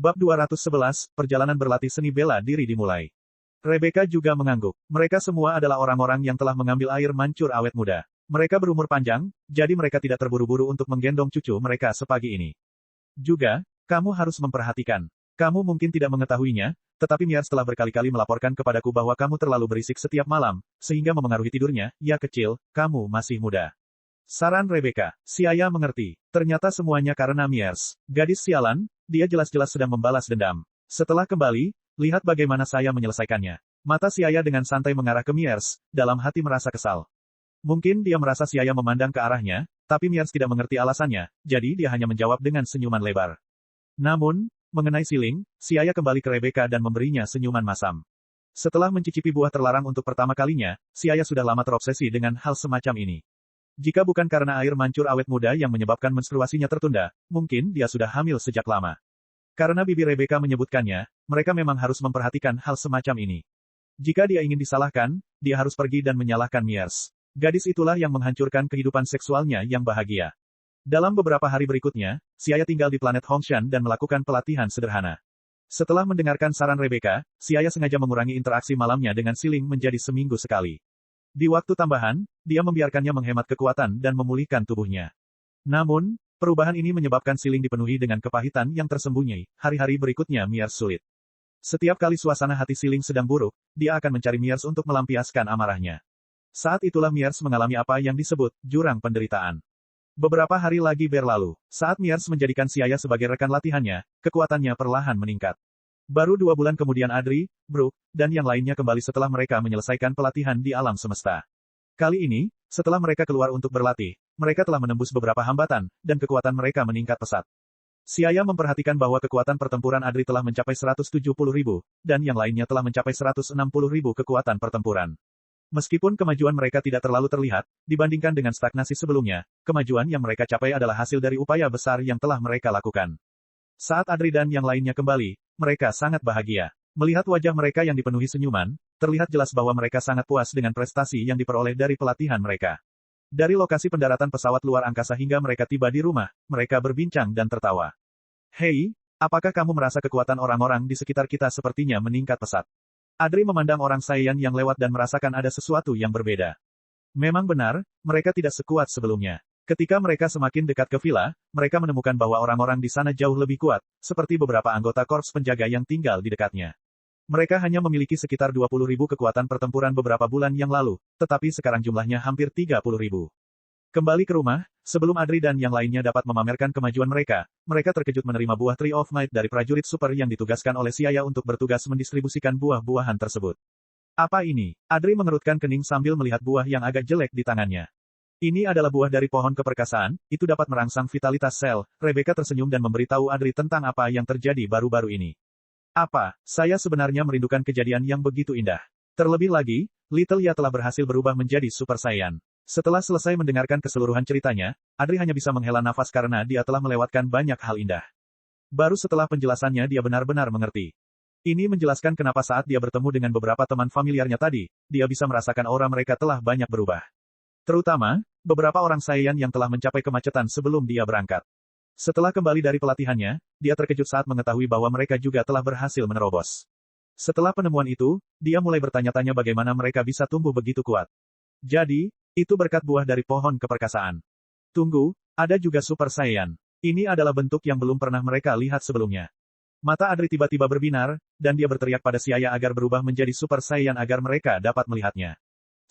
Bab 211, Perjalanan berlatih seni bela diri dimulai. Rebecca juga mengangguk. Mereka semua adalah orang-orang yang telah mengambil air mancur awet muda. Mereka berumur panjang, jadi mereka tidak terburu-buru untuk menggendong cucu mereka sepagi ini. Juga, kamu harus memperhatikan. Kamu mungkin tidak mengetahuinya, tetapi Miars telah berkali-kali melaporkan kepadaku bahwa kamu terlalu berisik setiap malam, sehingga memengaruhi tidurnya. Ya kecil, kamu masih muda. Saran Rebecca. Si ayah mengerti. Ternyata semuanya karena Miars. Gadis sialan, dia jelas-jelas sedang membalas dendam. Setelah kembali, lihat bagaimana saya menyelesaikannya. Mata si ayah dengan santai mengarah ke Miars, dalam hati merasa kesal. Mungkin dia merasa si ayah memandang ke arahnya, tapi Miars tidak mengerti alasannya, jadi dia hanya menjawab dengan senyuman lebar. Namun, mengenai siling, si ayah kembali ke Rebecca dan memberinya senyuman masam. Setelah mencicipi buah terlarang untuk pertama kalinya, si ayah sudah lama terobsesi dengan hal semacam ini. Jika bukan karena air mancur awet muda yang menyebabkan menstruasinya tertunda, mungkin dia sudah hamil sejak lama. Karena bibi Rebecca menyebutkannya, mereka memang harus memperhatikan hal semacam ini. Jika dia ingin disalahkan, dia harus pergi dan menyalahkan Miars. Gadis itulah yang menghancurkan kehidupan seksualnya yang bahagia. Dalam beberapa hari berikutnya, si ayah tinggal di planet Hongshan dan melakukan pelatihan sederhana. Setelah mendengarkan saran Rebecca, si ayah sengaja mengurangi interaksi malamnya dengan Siling menjadi seminggu sekali. Di waktu tambahan, dia membiarkannya menghemat kekuatan dan memulihkan tubuhnya. Namun, perubahan ini menyebabkan Siling dipenuhi dengan kepahitan yang tersembunyi. Hari-hari berikutnya Miars sulit. Setiap kali suasana hati Siling sedang buruk, dia akan mencari Miars untuk melampiaskan amarahnya. Saat itulah Miars mengalami apa yang disebut jurang penderitaan. Beberapa hari lagi berlalu. Saat Miars menjadikan si ayah sebagai rekan latihannya, kekuatannya perlahan meningkat. Baru 2 bulan kemudian Adri, Brooke, dan yang lainnya kembali setelah mereka menyelesaikan pelatihan di alam semesta. Kali ini, setelah mereka keluar untuk berlatih, mereka telah menembus beberapa hambatan, dan kekuatan mereka meningkat pesat. Si ayah memperhatikan bahwa kekuatan pertempuran Adri telah mencapai 170.000, dan yang lainnya telah mencapai 160.000 kekuatan pertempuran. Meskipun kemajuan mereka tidak terlalu terlihat, dibandingkan dengan stagnasi sebelumnya, kemajuan yang mereka capai adalah hasil dari upaya besar yang telah mereka lakukan. Saat Adri dan yang lainnya kembali, mereka sangat bahagia. Melihat wajah mereka yang dipenuhi senyuman, terlihat jelas bahwa mereka sangat puas dengan prestasi yang diperoleh dari pelatihan mereka. Dari lokasi pendaratan pesawat luar angkasa hingga mereka tiba di rumah, mereka berbincang dan tertawa. Hei, apakah kamu merasa kekuatan orang-orang di sekitar kita sepertinya meningkat pesat? Adri memandang orang Saiyan yang lewat dan merasakan ada sesuatu yang berbeda. Memang benar, mereka tidak sekuat sebelumnya. Ketika mereka semakin dekat ke villa, mereka menemukan bahwa orang-orang di sana jauh lebih kuat, seperti beberapa anggota korps penjaga yang tinggal di dekatnya. Mereka hanya memiliki sekitar 20.000 kekuatan pertempuran beberapa bulan yang lalu, tetapi sekarang jumlahnya hampir 30.000. Kembali ke rumah, sebelum Adri dan yang lainnya dapat memamerkan kemajuan mereka, mereka terkejut menerima buah Tree of Might dari prajurit super yang ditugaskan oleh si ayah untuk bertugas mendistribusikan buah-buahan tersebut. Apa ini? Adri mengerutkan kening sambil melihat buah yang agak jelek di tangannya. Ini adalah buah dari pohon keperkasaan, itu dapat merangsang vitalitas sel. Rebecca tersenyum dan memberitahu Adri tentang apa yang terjadi baru-baru ini. Apa? Saya sebenarnya merindukan kejadian yang begitu indah. Terlebih lagi, Little Ya telah berhasil berubah menjadi Super Saiyan. Setelah selesai mendengarkan keseluruhan ceritanya, Adri hanya bisa menghela nafas karena dia telah melewatkan banyak hal indah. Baru setelah penjelasannya dia benar-benar mengerti. Ini menjelaskan kenapa saat dia bertemu dengan beberapa teman familiarnya tadi, dia bisa merasakan aura mereka telah banyak berubah. Terutama, beberapa orang Saiyan yang telah mencapai kemacetan sebelum dia berangkat. Setelah kembali dari pelatihannya, dia terkejut saat mengetahui bahwa mereka juga telah berhasil menerobos. Setelah penemuan itu, dia mulai bertanya-tanya bagaimana mereka bisa tumbuh begitu kuat. Jadi, itu berkat buah dari pohon keperkasaan. Tunggu, ada juga Super Saiyan. Ini adalah bentuk yang belum pernah mereka lihat sebelumnya. Mata Adri tiba-tiba berbinar, dan dia berteriak pada si ayah agar berubah menjadi Super Saiyan agar mereka dapat melihatnya.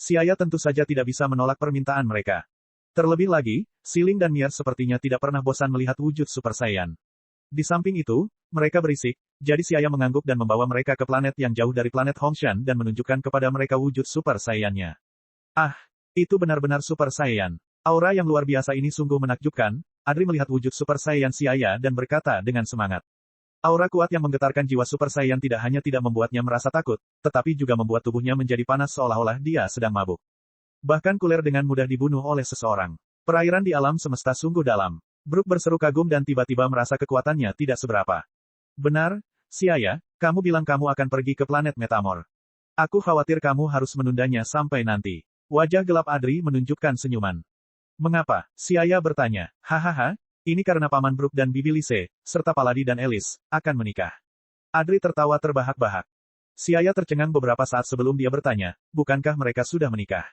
Si ayah tentu saja tidak bisa menolak permintaan mereka. Terlebih lagi, Siling dan Miars sepertinya tidak pernah bosan melihat wujud Super Saiyan. Di samping itu, mereka berisik, jadi si ayah mengangguk dan membawa mereka ke planet yang jauh dari planet Hongshan dan menunjukkan kepada mereka wujud Super Saiyan-nya. Ah, itu benar-benar Super Saiyan. Aura yang luar biasa ini sungguh menakjubkan. Adri melihat wujud Super Saiyan si ayah dan berkata dengan semangat. Aura kuat yang menggetarkan jiwa Super Saiyan tidak hanya tidak membuatnya merasa takut, tetapi juga membuat tubuhnya menjadi panas seolah-olah dia sedang mabuk. Bahkan kuler dengan mudah dibunuh oleh seseorang. Perairan di alam semesta sungguh dalam. Brooke berseru kagum dan tiba-tiba merasa kekuatannya tidak seberapa. Benar, si ayah, kamu bilang kamu akan pergi ke planet Metamor. Aku khawatir kamu harus menundanya sampai nanti. Wajah gelap Adri menunjukkan senyuman. Mengapa? Si ayah bertanya. Hahaha, Ini karena Paman Brook dan Bibi Lise, serta Paladi dan Alice, akan menikah. Adri tertawa terbahak-bahak. Siaya tercengang beberapa saat sebelum dia bertanya, bukankah mereka sudah menikah?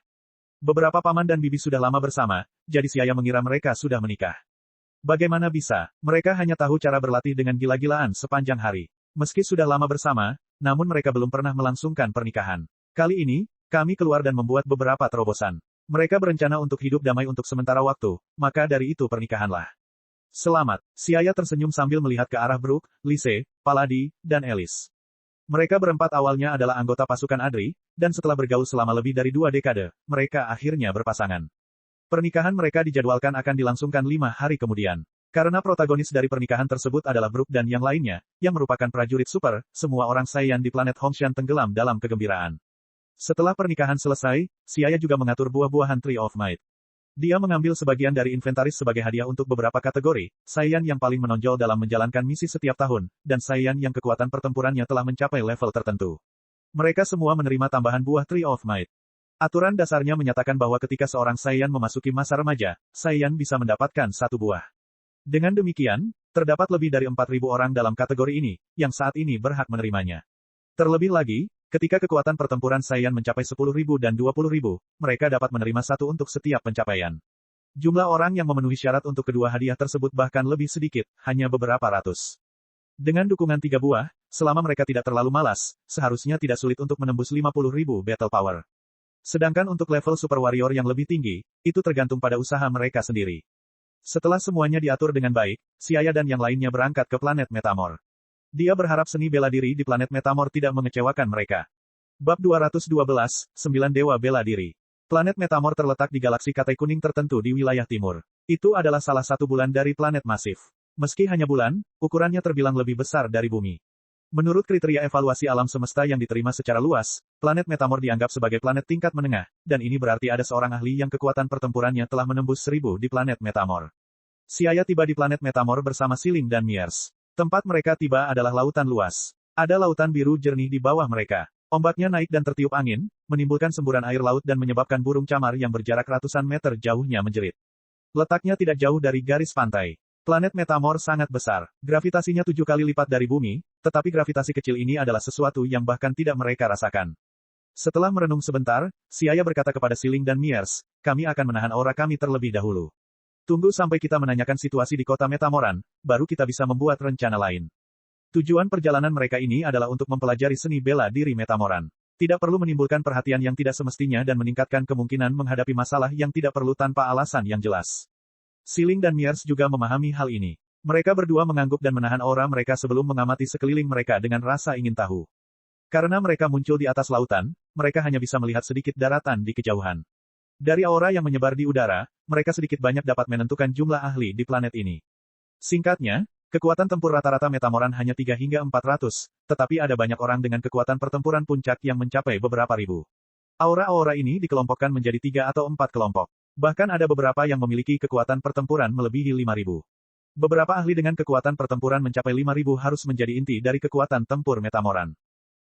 Beberapa paman dan bibi sudah lama bersama, jadi Siaya mengira mereka sudah menikah. Bagaimana bisa? Mereka hanya tahu cara berlatih dengan gila-gilaan sepanjang hari. Meski sudah lama bersama, namun mereka belum pernah melangsungkan pernikahan. Kali ini, kami keluar dan membuat beberapa terobosan. Mereka berencana untuk hidup damai untuk sementara waktu, maka dari itu pernikahanlah. Selamat, Siaya tersenyum sambil melihat ke arah Brook, Lise, Paladi, dan Alice. Mereka berempat awalnya adalah anggota pasukan Adri, dan setelah bergaul selama lebih dari 2 dekade, mereka akhirnya berpasangan. Pernikahan mereka dijadwalkan akan dilangsungkan 5 hari kemudian. Karena protagonis dari pernikahan tersebut adalah Brook dan yang lainnya, yang merupakan prajurit super, semua orang Saiyan di planet Hongshan tenggelam dalam kegembiraan. Setelah pernikahan selesai, Siaya juga mengatur buah-buahan Tree of Might. Dia mengambil sebagian dari inventaris sebagai hadiah untuk beberapa kategori, Saiyan yang paling menonjol dalam menjalankan misi setiap tahun, dan Saiyan yang kekuatan pertempurannya telah mencapai level tertentu. Mereka semua menerima tambahan buah Tree of Might. Aturan dasarnya menyatakan bahwa ketika seorang Saiyan memasuki masa remaja, Saiyan bisa mendapatkan 1 buah. Dengan demikian, terdapat lebih dari 4.000 orang dalam kategori ini, yang saat ini berhak menerimanya. Terlebih lagi, ketika kekuatan pertempuran Saiyan mencapai 10.000 dan 20.000, mereka dapat menerima 1 untuk setiap pencapaian. Jumlah orang yang memenuhi syarat untuk kedua hadiah tersebut bahkan lebih sedikit, hanya beberapa ratus. Dengan dukungan 3 buah, selama mereka tidak terlalu malas, seharusnya tidak sulit untuk menembus 50.000 battle power. Sedangkan untuk level Super Warrior yang lebih tinggi, itu tergantung pada usaha mereka sendiri. Setelah semuanya diatur dengan baik, Siaya dan yang lainnya berangkat ke planet Metamor. Dia berharap seni bela diri di planet Metamor tidak mengecewakan mereka. Bab 212, 9 Dewa Bela Diri. Planet Metamor terletak di galaksi Katai Kuning tertentu di wilayah timur. Itu adalah salah satu bulan dari planet masif. Meski hanya bulan, ukurannya terbilang lebih besar dari bumi. Menurut kriteria evaluasi alam semesta yang diterima secara luas, planet Metamor dianggap sebagai planet tingkat menengah, dan ini berarti ada seorang ahli yang kekuatan pertempurannya telah menembus 1000 di planet Metamor. Siaya tiba di planet Metamor bersama Siling dan Miers. Tempat mereka tiba adalah lautan luas. Ada lautan biru jernih di bawah mereka. Ombaknya naik dan tertiup angin, menimbulkan semburan air laut dan menyebabkan burung camar yang berjarak ratusan meter jauhnya menjerit. Letaknya tidak jauh dari garis pantai. Planet Metamor sangat besar. Gravitasinya 7 kali lipat dari bumi, tetapi gravitasi kecil ini adalah sesuatu yang bahkan tidak mereka rasakan. Setelah merenung sebentar, Siaya berkata kepada Siling dan Miers, kami akan menahan aura kami terlebih dahulu. Tunggu sampai kita menanyakan situasi di kota Metamoran, baru kita bisa membuat rencana lain. Tujuan perjalanan mereka ini adalah untuk mempelajari seni bela diri Metamoran. Tidak perlu menimbulkan perhatian yang tidak semestinya dan meningkatkan kemungkinan menghadapi masalah yang tidak perlu tanpa alasan yang jelas. Siling dan Miers juga memahami hal ini. Mereka berdua mengangguk dan menahan aura mereka sebelum mengamati sekeliling mereka dengan rasa ingin tahu. Karena mereka muncul di atas lautan, mereka hanya bisa melihat sedikit daratan di kejauhan. Dari aura yang menyebar di udara, mereka sedikit banyak dapat menentukan jumlah ahli di planet ini. Singkatnya, kekuatan tempur rata-rata Metamoran hanya 3 hingga 400, tetapi ada banyak orang dengan kekuatan pertempuran puncak yang mencapai beberapa ribu. Aura-aura ini dikelompokkan menjadi 3 atau 4 kelompok. Bahkan ada beberapa yang memiliki kekuatan pertempuran melebihi 5.000. Beberapa ahli dengan kekuatan pertempuran mencapai 5.000 harus menjadi inti dari kekuatan tempur Metamoran.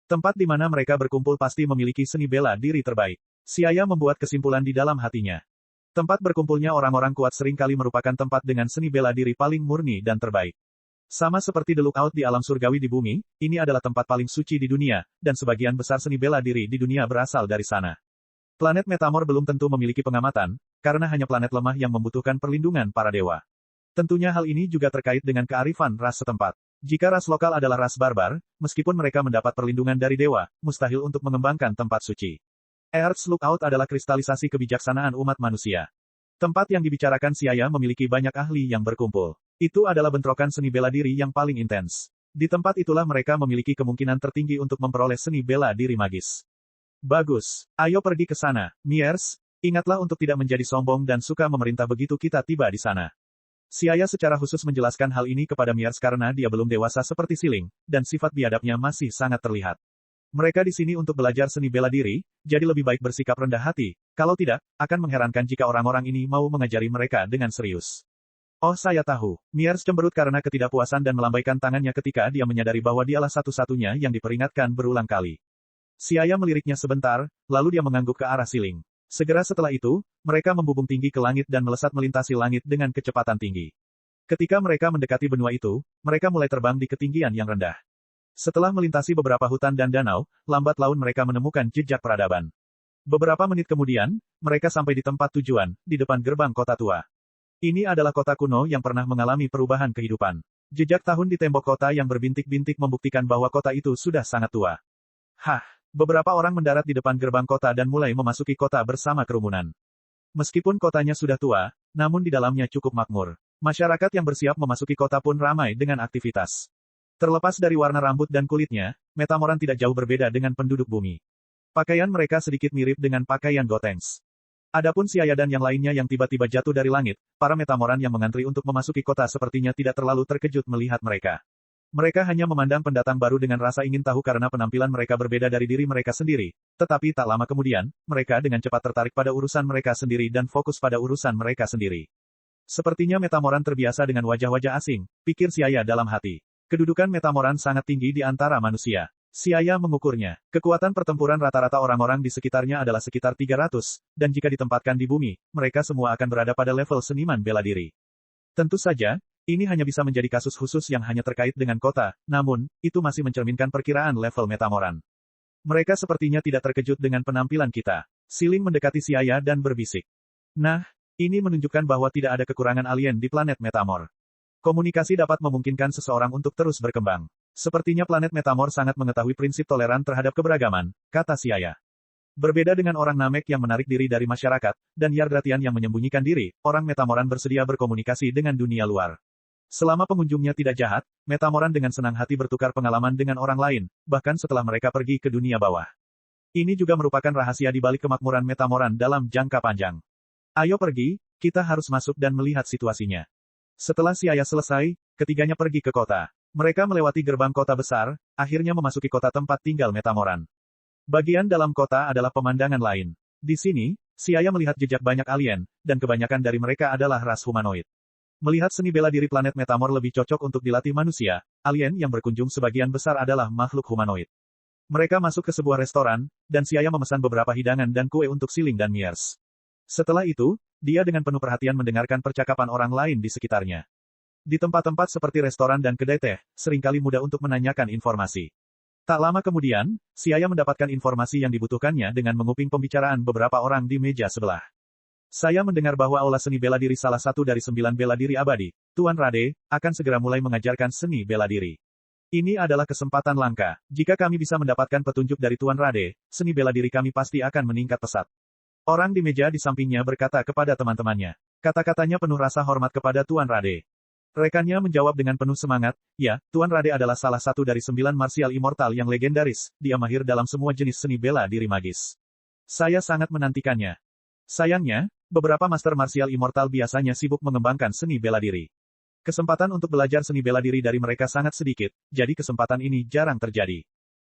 Tempat di mana mereka berkumpul pasti memiliki seni bela diri terbaik. Siaya membuat kesimpulan di dalam hatinya. Tempat berkumpulnya orang-orang kuat seringkali merupakan tempat dengan seni bela diri paling murni dan terbaik. Sama seperti The Lookout di alam surgawi di bumi, ini adalah tempat paling suci di dunia, dan sebagian besar seni bela diri di dunia berasal dari sana. Planet Metamor belum tentu memiliki pengamatan, karena hanya planet lemah yang membutuhkan perlindungan para dewa. Tentunya hal ini juga terkait dengan kearifan ras setempat. Jika ras lokal adalah ras barbar, meskipun mereka mendapat perlindungan dari dewa, mustahil untuk mengembangkan tempat suci. Earth's Lookout adalah kristalisasi kebijaksanaan umat manusia. Tempat yang dibicarakan Siaya memiliki banyak ahli yang berkumpul. Itu adalah bentrokan seni bela diri yang paling intens. Di tempat itulah mereka memiliki kemungkinan tertinggi untuk memperoleh seni bela diri magis. Bagus. Ayo pergi ke sana, Miers. Ingatlah untuk tidak menjadi sombong dan suka memerintah begitu kita tiba di sana. Siaya secara khusus menjelaskan hal ini kepada Miers karena dia belum dewasa seperti Siling, dan sifat biadabnya masih sangat terlihat. Mereka di sini untuk belajar seni bela diri, jadi lebih baik bersikap rendah hati, kalau tidak, akan mengherankan jika orang-orang ini mau mengajari mereka dengan serius. Oh saya tahu, Miers cemberut karena ketidakpuasan dan melambaikan tangannya ketika dia menyadari bahwa dialah satu-satunya yang diperingatkan berulang kali. Siaya meliriknya sebentar, lalu dia mengangguk ke arah Siling. Segera setelah itu, mereka membubung tinggi ke langit dan melesat melintasi langit dengan kecepatan tinggi. Ketika mereka mendekati benua itu, mereka mulai terbang di ketinggian yang rendah. Setelah melintasi beberapa hutan dan danau, lambat laun mereka menemukan jejak peradaban. Beberapa menit kemudian, mereka sampai di tempat tujuan, di depan gerbang kota tua. Ini adalah kota kuno yang pernah mengalami perubahan kehidupan. Jejak tahun di tembok kota yang berbintik-bintik membuktikan bahwa kota itu sudah sangat tua. Hah, beberapa orang mendarat di depan gerbang kota dan mulai memasuki kota bersama kerumunan. Meskipun kotanya sudah tua, namun di dalamnya cukup makmur. Masyarakat yang bersiap memasuki kota pun ramai dengan aktivitas. Terlepas dari warna rambut dan kulitnya, Metamoran tidak jauh berbeda dengan penduduk bumi. Pakaian mereka sedikit mirip dengan pakaian Gotenks. Adapun Siaya dan yang lainnya yang tiba-tiba jatuh dari langit, para Metamoran yang mengantri untuk memasuki kota sepertinya tidak terlalu terkejut melihat mereka. Mereka hanya memandang pendatang baru dengan rasa ingin tahu karena penampilan mereka berbeda dari diri mereka sendiri. Tetapi tak lama kemudian, mereka dengan cepat tertarik pada urusan mereka sendiri dan fokus pada urusan mereka sendiri. Sepertinya Metamoran terbiasa dengan wajah-wajah asing, pikir Siaya dalam hati. Kedudukan Metamoran sangat tinggi di antara manusia. Siaya mengukurnya. Kekuatan pertempuran rata-rata orang-orang di sekitarnya adalah sekitar 300, dan jika ditempatkan di bumi, mereka semua akan berada pada level seniman bela diri. Tentu saja, ini hanya bisa menjadi kasus khusus yang hanya terkait dengan kota, namun, itu masih mencerminkan perkiraan level Metamoran. Mereka sepertinya tidak terkejut dengan penampilan kita. Siling mendekati Siaya dan berbisik. Nah, ini menunjukkan bahwa tidak ada kekurangan alien di planet Metamor. Komunikasi dapat memungkinkan seseorang untuk terus berkembang. Sepertinya planet Metamor sangat mengetahui prinsip toleran terhadap keberagaman, kata Siaya. Berbeda dengan orang Namek yang menarik diri dari masyarakat, dan Yardratian yang menyembunyikan diri, orang Metamoran bersedia berkomunikasi dengan dunia luar. Selama pengunjungnya tidak jahat, Metamoran dengan senang hati bertukar pengalaman dengan orang lain, bahkan setelah mereka pergi ke dunia bawah. Ini juga merupakan rahasia di balik kemakmuran Metamoran dalam jangka panjang. Ayo pergi, kita harus masuk dan melihat situasinya. Setelah Siaya selesai, ketiganya pergi ke kota. Mereka melewati gerbang kota besar, akhirnya memasuki kota tempat tinggal Metamoran. Bagian dalam kota adalah pemandangan lain. Di sini, Siaya melihat jejak banyak alien, dan kebanyakan dari mereka adalah ras humanoid. Melihat seni bela diri planet Metamor lebih cocok untuk dilatih manusia, alien yang berkunjung sebagian besar adalah makhluk humanoid. Mereka masuk ke sebuah restoran, dan Siaya memesan beberapa hidangan dan kue untuk Siling dan Miers. Setelah itu, dia dengan penuh perhatian mendengarkan percakapan orang lain di sekitarnya. Di tempat-tempat seperti restoran dan kedai teh, seringkali mudah untuk menanyakan informasi. Tak lama kemudian, Siaya mendapatkan informasi yang dibutuhkannya dengan menguping pembicaraan beberapa orang di meja sebelah. Saya mendengar bahwa aula seni bela diri salah satu dari 9 bela diri abadi, Tuan Rade, akan segera mulai mengajarkan seni bela diri. Ini adalah kesempatan langka. Jika kami bisa mendapatkan petunjuk dari Tuan Rade, seni bela diri kami pasti akan meningkat pesat. Orang di meja di sampingnya berkata kepada teman-temannya. Kata-katanya penuh rasa hormat kepada Tuan Rade. Rekannya menjawab dengan penuh semangat, ya, Tuan Rade adalah salah satu dari 9 martial immortal yang legendaris, dia mahir dalam semua jenis seni bela diri magis. Saya sangat menantikannya. Sayangnya, beberapa master martial immortal biasanya sibuk mengembangkan seni bela diri. Kesempatan untuk belajar seni bela diri dari mereka sangat sedikit, jadi kesempatan ini jarang terjadi.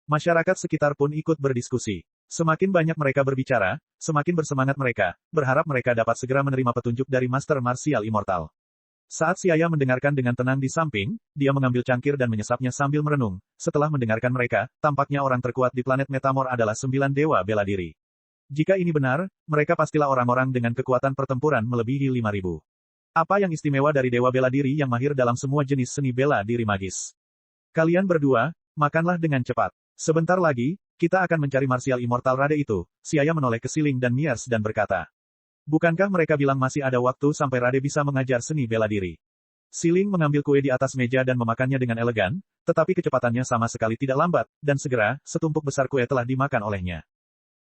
Masyarakat sekitar pun ikut berdiskusi. Semakin banyak mereka berbicara, semakin bersemangat mereka, berharap mereka dapat segera menerima petunjuk dari master martial immortal. Saat Siaya mendengarkan dengan tenang di samping, dia mengambil cangkir dan menyesapnya sambil merenung. Setelah mendengarkan mereka, tampaknya orang terkuat di planet Metamor adalah 9 dewa bela diri. Jika ini benar, mereka pastilah orang-orang dengan kekuatan pertempuran melebihi 5.000. Apa yang istimewa dari dewa bela diri yang mahir dalam semua jenis seni bela diri magis? Kalian berdua, makanlah dengan cepat. Sebentar lagi, kita akan mencari martial immortal Rade itu. Siaya menoleh ke Siling dan Miers dan berkata. Bukankah mereka bilang masih ada waktu sampai Rade bisa mengajar seni bela diri? Siling mengambil kue di atas meja dan memakannya dengan elegan, tetapi kecepatannya sama sekali tidak lambat, dan segera, setumpuk besar kue telah dimakan olehnya.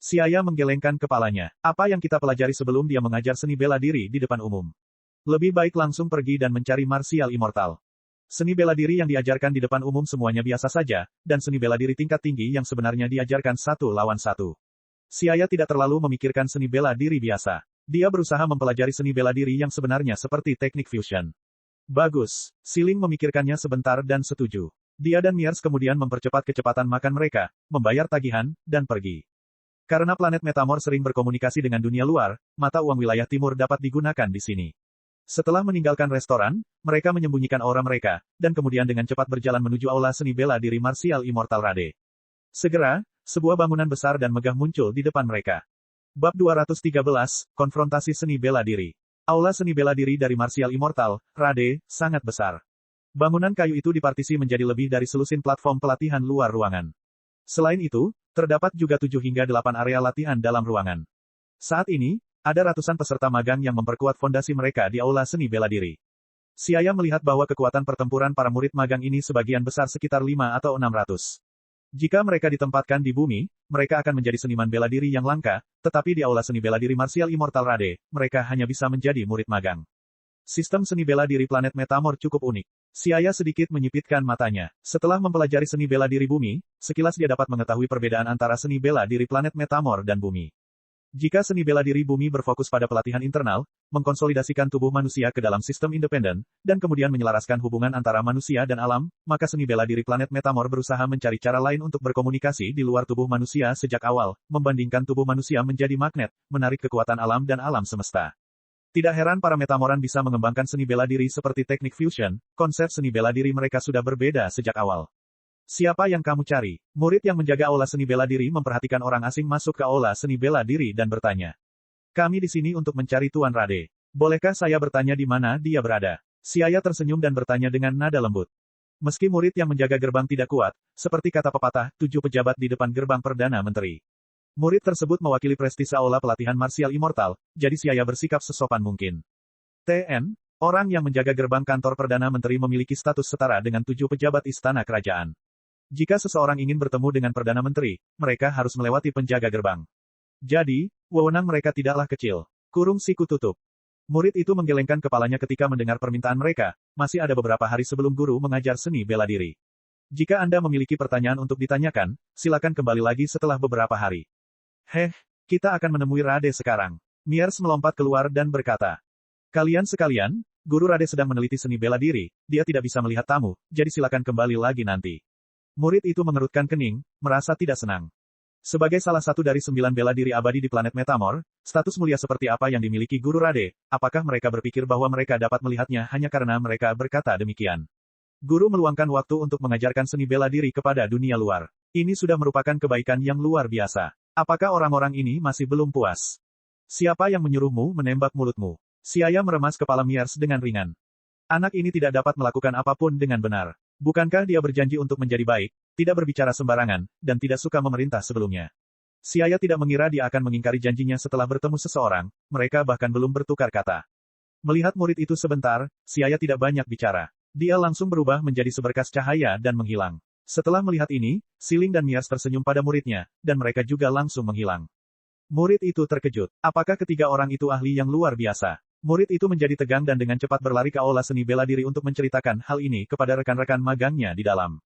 Siaya menggelengkan kepalanya. Apa yang kita pelajari sebelum dia mengajar seni bela diri di depan umum? Lebih baik langsung pergi dan mencari martial immortal. Seni bela diri yang diajarkan di depan umum semuanya biasa saja, dan seni bela diri tingkat tinggi yang sebenarnya diajarkan 1 lawan 1. Siaya tidak terlalu memikirkan seni bela diri biasa. Dia berusaha mempelajari seni bela diri yang sebenarnya seperti teknik fusion. Bagus. Siling memikirkannya sebentar dan setuju. Dia dan Miers kemudian mempercepat kecepatan makan mereka, membayar tagihan, dan pergi. Karena planet Metamor sering berkomunikasi dengan dunia luar, mata uang wilayah timur dapat digunakan di sini. Setelah meninggalkan restoran, mereka menyembunyikan aura mereka, dan kemudian dengan cepat berjalan menuju aula seni bela diri martial immortal Rade. Segera, sebuah bangunan besar dan megah muncul di depan mereka. Bab 213, Konfrontasi Seni Bela Diri. Aula seni bela diri dari Martial Immortal, Rade, sangat besar. Bangunan kayu itu dipartisi menjadi lebih dari selusin platform pelatihan luar ruangan. Selain itu, terdapat juga 7 hingga 8 area latihan dalam ruangan. Saat ini, ada ratusan peserta magang yang memperkuat fondasi mereka di aula seni bela diri. Siaya melihat bahwa kekuatan pertempuran para murid magang ini sebagian besar sekitar 5 atau 600. Jika mereka ditempatkan di bumi, mereka akan menjadi seniman bela diri yang langka, tetapi di aula seni bela diri Martial Immortal Rade, mereka hanya bisa menjadi murid magang. Sistem seni bela diri planet Metamor cukup unik. Siaya sedikit menyipitkan matanya. Setelah mempelajari seni bela diri bumi, sekilas dia dapat mengetahui perbedaan antara seni bela diri planet Metamor dan bumi. Jika seni bela diri bumi berfokus pada pelatihan internal, mengkonsolidasikan tubuh manusia ke dalam sistem independen, dan kemudian menyelaraskan hubungan antara manusia dan alam, maka seni bela diri planet Metamor berusaha mencari cara lain untuk berkomunikasi di luar tubuh manusia sejak awal, membandingkan tubuh manusia menjadi magnet, menarik kekuatan alam dan alam semesta. Tidak heran para Metamoran bisa mengembangkan seni bela diri seperti teknik fusion, konsep seni bela diri mereka sudah berbeda sejak awal. Siapa yang kamu cari? Murid yang menjaga aula seni bela diri memperhatikan orang asing masuk ke aula seni bela diri dan bertanya. Kami di sini untuk mencari Tuan Rade. Bolehkah saya bertanya di mana dia berada? Siaya tersenyum dan bertanya dengan nada lembut. Meski murid yang menjaga gerbang tidak kuat, seperti kata pepatah, 7 pejabat di depan gerbang Perdana Menteri. Murid tersebut mewakili prestise aula pelatihan Martial Immortal, jadi Siaya bersikap sesopan mungkin. TN, orang yang menjaga gerbang kantor Perdana Menteri memiliki status setara dengan 7 pejabat istana kerajaan. Jika seseorang ingin bertemu dengan Perdana Menteri, mereka harus melewati penjaga gerbang. Jadi, wewenang mereka tidaklah kecil. Kurung siku tutup. Murid itu menggelengkan kepalanya ketika mendengar permintaan mereka, masih ada beberapa hari sebelum guru mengajar seni bela diri. Jika Anda memiliki pertanyaan untuk ditanyakan, silakan kembali lagi setelah beberapa hari. Kita akan menemui Rade sekarang. Miers melompat keluar dan berkata. Kalian sekalian, Guru Rade sedang meneliti seni bela diri, dia tidak bisa melihat tamu, jadi silakan kembali lagi nanti. Murid itu mengerutkan kening, merasa tidak senang. Sebagai salah satu dari 9 bela diri abadi di planet Metamor, status mulia seperti apa yang dimiliki Guru Rade, apakah mereka berpikir bahwa mereka dapat melihatnya hanya karena mereka berkata demikian? Guru meluangkan waktu untuk mengajarkan seni bela diri kepada dunia luar. Ini sudah merupakan kebaikan yang luar biasa. Apakah orang-orang ini masih belum puas? Siapa yang menyuruhmu menembak mulutmu? Siaya meremas kepala Miers dengan ringan. Anak ini tidak dapat melakukan apapun dengan benar. Bukankah dia berjanji untuk menjadi baik, tidak berbicara sembarangan, dan tidak suka memerintah sebelumnya? Siaya tidak mengira dia akan mengingkari janjinya setelah bertemu seseorang, mereka bahkan belum bertukar kata. Melihat murid itu sebentar, Siaya tidak banyak bicara. Dia langsung berubah menjadi seberkas cahaya dan menghilang. Setelah melihat ini, Siling dan Miers tersenyum pada muridnya, dan mereka juga langsung menghilang. Murid itu terkejut. Apakah ketiga orang itu ahli yang luar biasa? Murid itu menjadi tegang dan dengan cepat berlari ke aula seni bela diri untuk menceritakan hal ini kepada rekan-rekan magangnya di dalam.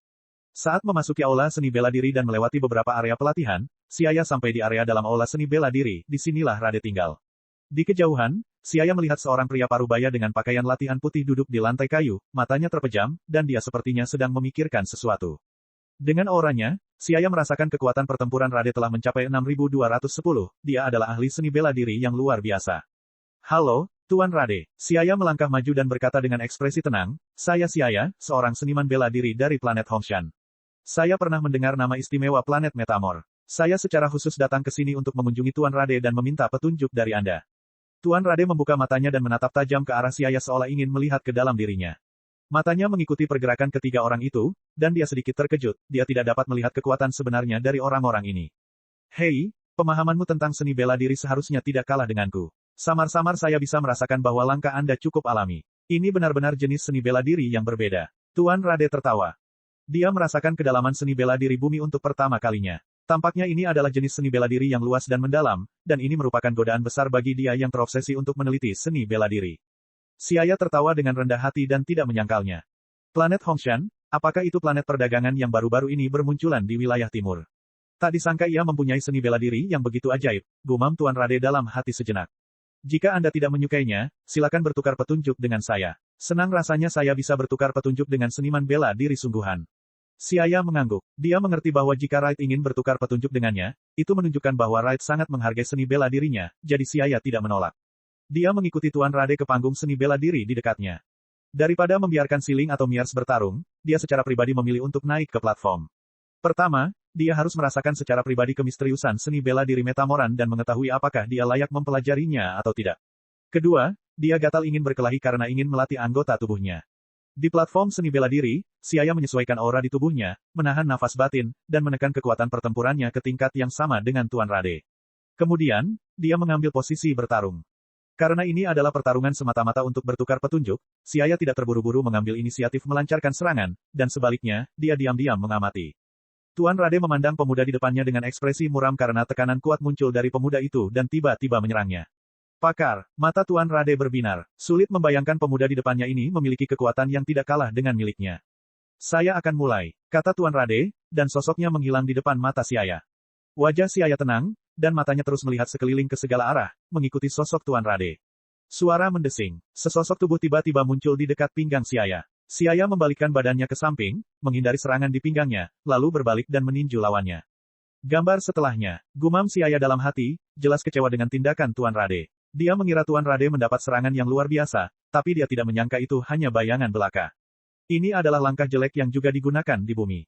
Saat memasuki aula seni bela diri dan melewati beberapa area pelatihan, Siaya sampai di area dalam aula seni bela diri, disinilah Rade tinggal. Di kejauhan, Siaya melihat seorang pria parubaya dengan pakaian latihan putih duduk di lantai kayu, matanya terpejam, dan dia sepertinya sedang memikirkan sesuatu. Dengan auranya, Siaya merasakan kekuatan pertempuran Rade telah mencapai 6210, dia adalah ahli seni bela diri yang luar biasa. Halo, Tuan Rade. Siaya melangkah maju dan berkata dengan ekspresi tenang, saya Siaya, seorang seniman bela diri dari planet Hongshan. Saya pernah mendengar nama istimewa planet Metamor. Saya secara khusus datang ke sini untuk mengunjungi Tuan Rade dan meminta petunjuk dari Anda. Tuan Rade membuka matanya dan menatap tajam ke arah Siaya seolah ingin melihat ke dalam dirinya. Matanya mengikuti pergerakan ketiga orang itu, dan dia sedikit terkejut, dia tidak dapat melihat kekuatan sebenarnya dari orang-orang ini. Hei, pemahamanmu tentang seni bela diri seharusnya tidak kalah denganku. Samar-samar saya bisa merasakan bahwa langkah Anda cukup alami. Ini benar-benar jenis seni bela diri yang berbeda. Tuan Rade tertawa. Dia merasakan kedalaman seni bela diri bumi untuk pertama kalinya. Tampaknya ini adalah jenis seni bela diri yang luas dan mendalam, dan ini merupakan godaan besar bagi dia yang terobsesi untuk meneliti seni bela diri. Siaya tertawa dengan rendah hati dan tidak menyangkalnya. Planet Hongshan, apakah itu planet perdagangan yang baru-baru ini bermunculan di wilayah timur? Tak disangka ia mempunyai seni bela diri yang begitu ajaib, gumam Tuan Rade dalam hati sejenak. Jika Anda tidak menyukainya, silakan bertukar petunjuk dengan saya. Senang rasanya saya bisa bertukar petunjuk dengan seniman bela diri sungguhan. Siaya mengangguk. Dia mengerti bahwa jika Wright ingin bertukar petunjuk dengannya, itu menunjukkan bahwa Wright sangat menghargai seni bela dirinya, jadi Siaya tidak menolak. Dia mengikuti Tuan Rade ke panggung seni bela diri di dekatnya. Daripada membiarkan Siling atau Miers bertarung, dia secara pribadi memilih untuk naik ke platform. Pertama, dia harus merasakan secara pribadi kemisteriusan seni bela diri Metamoran dan mengetahui apakah dia layak mempelajarinya atau tidak. Kedua, dia gatal ingin berkelahi karena ingin melatih anggota tubuhnya. Di platform seni bela diri, Xiaya menyesuaikan aura di tubuhnya, menahan nafas batin, dan menekan kekuatan pertempurannya ke tingkat yang sama dengan Tuan Rade. Kemudian, dia mengambil posisi bertarung. Karena ini adalah pertarungan semata-mata untuk bertukar petunjuk, Xiaya tidak terburu-buru mengambil inisiatif melancarkan serangan, dan sebaliknya, dia diam-diam mengamati. Tuan Rade memandang pemuda di depannya dengan ekspresi muram karena tekanan kuat muncul dari pemuda itu dan tiba-tiba menyerangnya. Pakar, mata Tuan Rade berbinar. Sulit membayangkan pemuda di depannya ini memiliki kekuatan yang tidak kalah dengan miliknya. Saya akan mulai, kata Tuan Rade, dan sosoknya menghilang di depan mata Xiaya. Wajah Xiaya tenang, dan matanya terus melihat sekeliling ke segala arah, mengikuti sosok Tuan Rade. Suara mendesing. Sesosok tubuh tiba-tiba muncul di dekat pinggang Xiaya. Xiaya membalikkan badannya ke samping, menghindari serangan di pinggangnya, lalu berbalik dan meninju lawannya. Gambar setelahnya, gumam Xiaya dalam hati, jelas kecewa dengan tindakan Tuan Rade. Dia mengira Tuan Rade mendapat serangan yang luar biasa, tapi dia tidak menyangka itu hanya bayangan belaka. Ini adalah langkah jelek yang juga digunakan di bumi.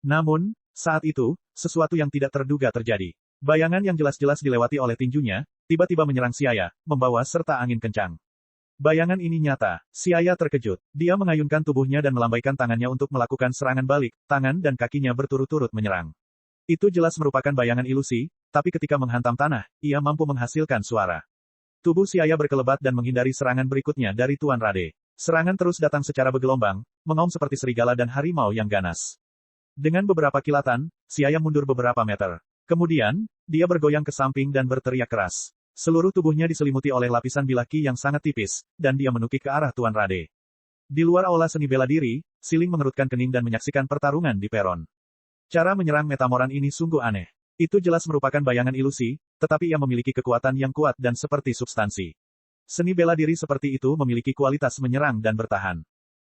Namun, saat itu, sesuatu yang tidak terduga terjadi. Bayangan yang jelas-jelas dilewati oleh tinjunya, tiba-tiba menyerang Xiaya, membawa serta angin kencang. Bayangan ini nyata. Xiaya terkejut. Dia mengayunkan tubuhnya dan melambaikan tangannya untuk melakukan serangan balik, tangan dan kakinya berturut-turut menyerang. Itu jelas merupakan bayangan ilusi, tapi ketika menghantam tanah, ia mampu menghasilkan suara. Tubuh Xiaya berkelebat dan menghindari serangan berikutnya dari Tuan Rade. Serangan terus datang secara bergelombang, mengaum seperti serigala dan harimau yang ganas. Dengan beberapa kilatan, Xiaya mundur beberapa meter. Kemudian, dia bergoyang ke samping dan berteriak keras. Seluruh tubuhnya diselimuti oleh lapisan bilaki yang sangat tipis, dan dia menukik ke arah Tuan Rade. Di luar aula seni bela diri, Siling mengerutkan kening dan menyaksikan pertarungan di peron. Cara menyerang Metamoran ini sungguh aneh. Itu jelas merupakan bayangan ilusi, tetapi ia memiliki kekuatan yang kuat dan seperti substansi. Seni bela diri seperti itu memiliki kualitas menyerang dan bertahan.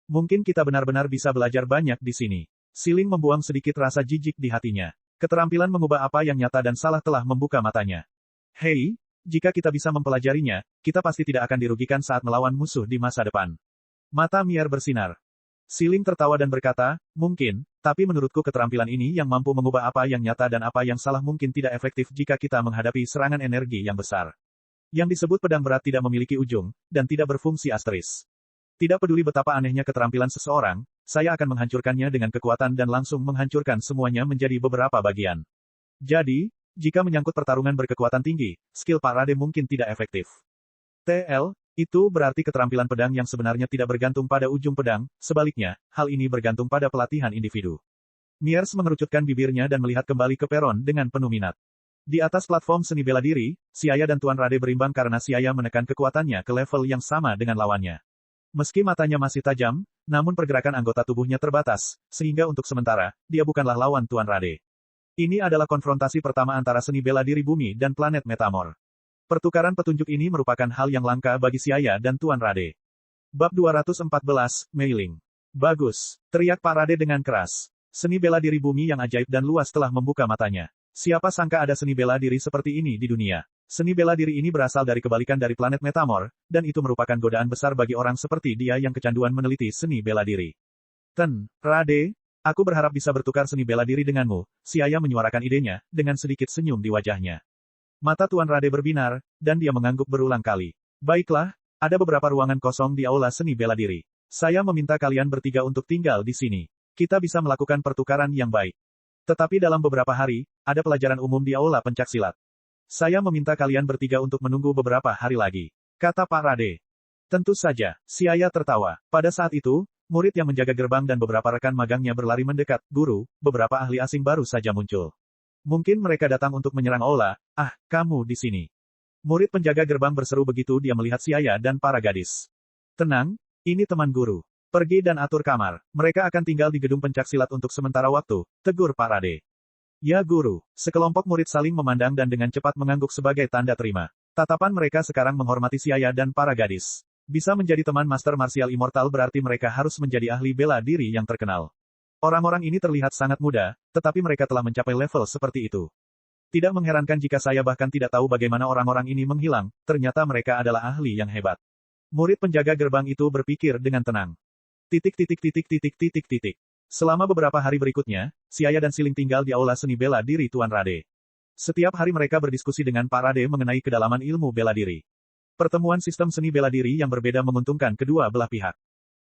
Mungkin kita benar-benar bisa belajar banyak di sini. Siling membuang sedikit rasa jijik di hatinya. Keterampilan mengubah apa yang nyata dan salah telah membuka matanya. Hei, jika kita bisa mempelajarinya, kita pasti tidak akan dirugikan saat melawan musuh di masa depan. Mata Mier bersinar. Siling tertawa dan berkata, mungkin, tapi menurutku keterampilan ini yang mampu mengubah apa yang nyata dan apa yang salah mungkin tidak efektif jika kita menghadapi serangan energi yang besar. Yang disebut pedang berat tidak memiliki ujung, dan tidak berfungsi asteris. Tidak peduli betapa anehnya keterampilan seseorang, saya akan menghancurkannya dengan kekuatan dan langsung menghancurkan semuanya menjadi beberapa bagian. Jadi, jika menyangkut pertarungan berkekuatan tinggi, skill Pak Rade mungkin tidak efektif. TL, itu berarti keterampilan pedang yang sebenarnya tidak bergantung pada ujung pedang, sebaliknya, hal ini bergantung pada pelatihan individu. Miers mengerucutkan bibirnya dan melihat kembali ke peron dengan penuh minat. Di atas platform seni bela diri, Xiaya dan Tuan Rade berimbang karena Xiaya menekan kekuatannya ke level yang sama dengan lawannya. Meski matanya masih tajam, namun pergerakan anggota tubuhnya terbatas, sehingga untuk sementara, dia bukanlah lawan Tuan Rade. Ini adalah konfrontasi pertama antara seni bela diri bumi dan planet Metamor. Pertukaran petunjuk ini merupakan hal yang langka bagi Xiaya dan Tuan Rade. Bab 214, Mei-Ling. Bagus, teriak Pak Rade dengan keras. Seni bela diri bumi yang ajaib dan luas telah membuka matanya. Siapa sangka ada seni bela diri seperti ini di dunia. Seni bela diri ini berasal dari kebalikan dari planet Metamor, dan itu merupakan godaan besar bagi orang seperti dia yang kecanduan meneliti seni bela diri. Rade, aku berharap bisa bertukar seni bela diri denganmu, Xiaya menyuarakan idenya, dengan sedikit senyum di wajahnya. Mata Tuan Rade berbinar, dan dia mengangguk berulang kali. Baiklah, ada beberapa ruangan kosong di aula seni bela diri. Saya meminta kalian bertiga untuk tinggal di sini. Kita bisa melakukan pertukaran yang baik. Tetapi dalam beberapa hari, ada pelajaran umum di aula pencaksilat. Saya meminta kalian bertiga untuk menunggu beberapa hari lagi, kata Pak Rade. Tentu saja, Xiaya tertawa. Pada saat itu, murid yang menjaga gerbang dan beberapa rekan magangnya berlari mendekat, guru, beberapa ahli asing baru saja muncul. Mungkin mereka datang untuk menyerang aula, kamu di sini. Murid penjaga gerbang berseru begitu dia melihat Xiaya dan para gadis. Tenang, ini teman guru. Pergi dan atur kamar, mereka akan tinggal di gedung pencaksilat untuk sementara waktu, tegur Pak Rade. Ya guru, sekelompok murid saling memandang dan dengan cepat mengangguk sebagai tanda terima. Tatapan mereka sekarang menghormati Xiaya dan para gadis. Bisa menjadi teman Master Martial Immortal berarti mereka harus menjadi ahli bela diri yang terkenal. Orang-orang ini terlihat sangat muda, tetapi mereka telah mencapai level seperti itu. Tidak mengherankan jika saya bahkan tidak tahu bagaimana orang-orang ini menghilang, ternyata mereka adalah ahli yang hebat. Murid penjaga gerbang itu berpikir dengan tenang. Selama beberapa hari berikutnya, Xiaya dan Siling tinggal di aula seni bela diri Tuan Rade. Setiap hari mereka berdiskusi dengan Pak Rade mengenai kedalaman ilmu bela diri. Pertemuan sistem seni bela diri yang berbeda menguntungkan kedua belah pihak.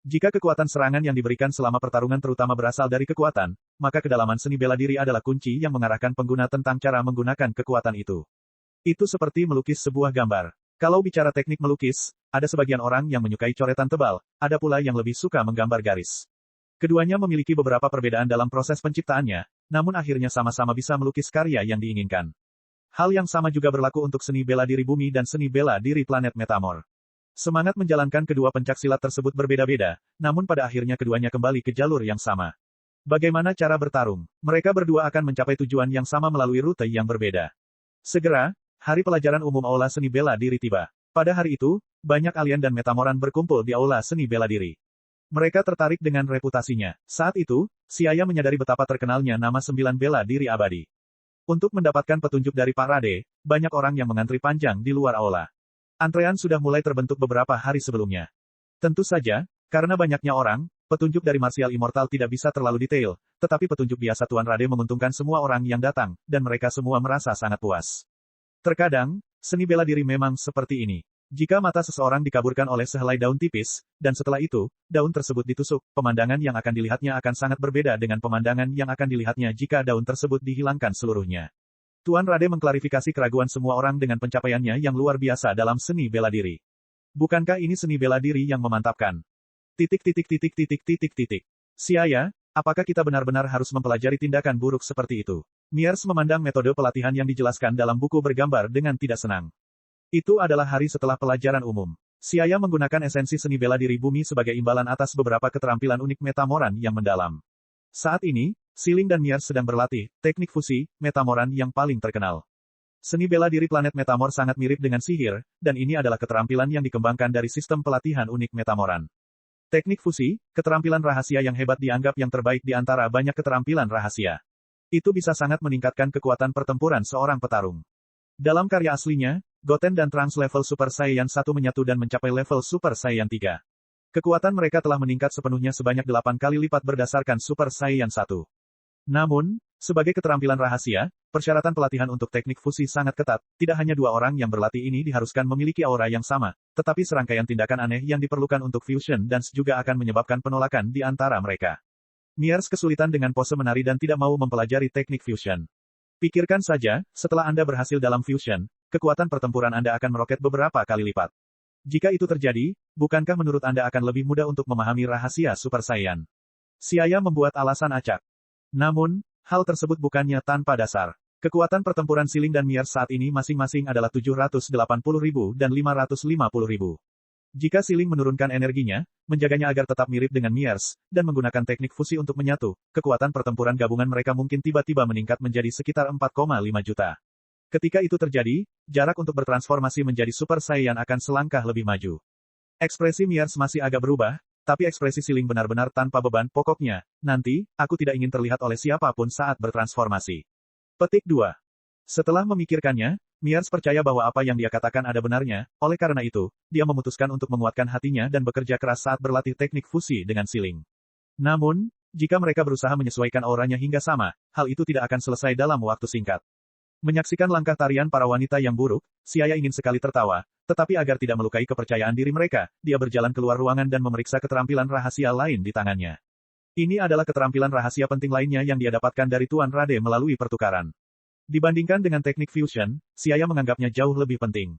Jika kekuatan serangan yang diberikan selama pertarungan terutama berasal dari kekuatan, maka kedalaman seni bela diri adalah kunci yang mengarahkan pengguna tentang cara menggunakan kekuatan itu. Itu seperti melukis sebuah gambar. Kalau bicara teknik melukis, ada sebagian orang yang menyukai coretan tebal, ada pula yang lebih suka menggambar garis. Keduanya memiliki beberapa perbedaan dalam proses penciptaannya, namun akhirnya sama-sama bisa melukis karya yang diinginkan. Hal yang sama juga berlaku untuk seni bela diri bumi dan seni bela diri planet Metamor. Semangat menjalankan kedua pencaksilat tersebut berbeda-beda, namun pada akhirnya keduanya kembali ke jalur yang sama. Bagaimana cara bertarung? Mereka berdua akan mencapai tujuan yang sama melalui rute yang berbeda. Segera, hari pelajaran umum Aula Seni Bela Diri tiba. Pada hari itu, banyak alien dan metamoran berkumpul di Aula Seni Bela Diri. Mereka tertarik dengan reputasinya. Saat itu, Siaya menyadari betapa terkenalnya nama 9 bela diri abadi. Untuk mendapatkan petunjuk dari Pak Rade, banyak orang yang mengantri panjang di luar aula. Antrean sudah mulai terbentuk beberapa hari sebelumnya. Tentu saja, karena banyaknya orang, petunjuk dari Martial Immortal tidak bisa terlalu detail, tetapi petunjuk biasa Tuan Rade menguntungkan semua orang yang datang, dan mereka semua merasa sangat puas. Terkadang, seni bela diri memang seperti ini. Jika mata seseorang dikaburkan oleh sehelai daun tipis, dan setelah itu, daun tersebut ditusuk, pemandangan yang akan dilihatnya akan sangat berbeda dengan pemandangan yang akan dilihatnya jika daun tersebut dihilangkan seluruhnya. Tuan Rade mengklarifikasi keraguan semua orang dengan pencapaiannya yang luar biasa dalam seni bela diri. Bukankah ini seni bela diri yang memantapkan? Siaya, apakah kita benar-benar harus mempelajari tindakan buruk seperti itu? Miers memandang metode pelatihan yang dijelaskan dalam buku bergambar dengan tidak senang. Itu adalah hari setelah pelajaran umum. Siaya menggunakan esensi seni bela diri bumi sebagai imbalan atas beberapa keterampilan unik metamoran yang mendalam. Saat ini, Siling dan Miers sedang berlatih teknik fusi, metamoran yang paling terkenal. Seni bela diri planet Metamor sangat mirip dengan sihir, dan ini adalah keterampilan yang dikembangkan dari sistem pelatihan unik metamoran. Teknik fusi, keterampilan rahasia yang hebat dianggap yang terbaik di antara banyak keterampilan rahasia. Itu bisa sangat meningkatkan kekuatan pertempuran seorang petarung. Dalam karya aslinya, Goten dan Trunks level Super Saiyan 1 menyatu dan mencapai level Super Saiyan 3. Kekuatan mereka telah meningkat sepenuhnya sebanyak 8 kali lipat berdasarkan Super Saiyan 1. Namun, sebagai keterampilan rahasia, persyaratan pelatihan untuk teknik fusi sangat ketat, tidak hanya dua orang yang berlatih ini diharuskan memiliki aura yang sama, tetapi serangkaian tindakan aneh yang diperlukan untuk fusion dance juga akan menyebabkan penolakan di antara mereka. Miers kesulitan dengan pose menari dan tidak mau mempelajari teknik fusion. Pikirkan saja, setelah Anda berhasil dalam fusion, kekuatan pertempuran Anda akan meroket beberapa kali lipat. Jika itu terjadi, bukankah menurut Anda akan lebih mudah untuk memahami rahasia Super Saiyan? Siaya membuat alasan acak. Namun, hal tersebut bukannya tanpa dasar. Kekuatan pertempuran Siling dan Miers saat ini masing-masing adalah 780.000 dan 550.000. Jika Siling menurunkan energinya, menjaganya agar tetap mirip dengan Miers, dan menggunakan teknik fusi untuk menyatu, kekuatan pertempuran gabungan mereka mungkin tiba-tiba meningkat menjadi sekitar 4,5 juta. Ketika itu terjadi, jarak untuk bertransformasi menjadi Super Saiyan akan selangkah lebih maju. Ekspresi Miers masih agak berubah, tapi ekspresi Siling benar-benar tanpa beban. Pokoknya, nanti, aku tidak ingin terlihat oleh siapapun saat bertransformasi. Petik 2. Setelah memikirkannya, Miers percaya bahwa apa yang dia katakan ada benarnya, oleh karena itu, dia memutuskan untuk menguatkan hatinya dan bekerja keras saat berlatih teknik fusi dengan Siling. Namun, jika mereka berusaha menyesuaikan auranya hingga sama, hal itu tidak akan selesai dalam waktu singkat. Menyaksikan langkah tarian para wanita yang buruk, Siaya ingin sekali tertawa, tetapi agar tidak melukai kepercayaan diri mereka, dia berjalan keluar ruangan dan memeriksa keterampilan rahasia lain di tangannya. Ini adalah keterampilan rahasia penting lainnya yang dia dapatkan dari Tuan Rade melalui pertukaran. Dibandingkan dengan teknik fusion, Siaya menganggapnya jauh lebih penting.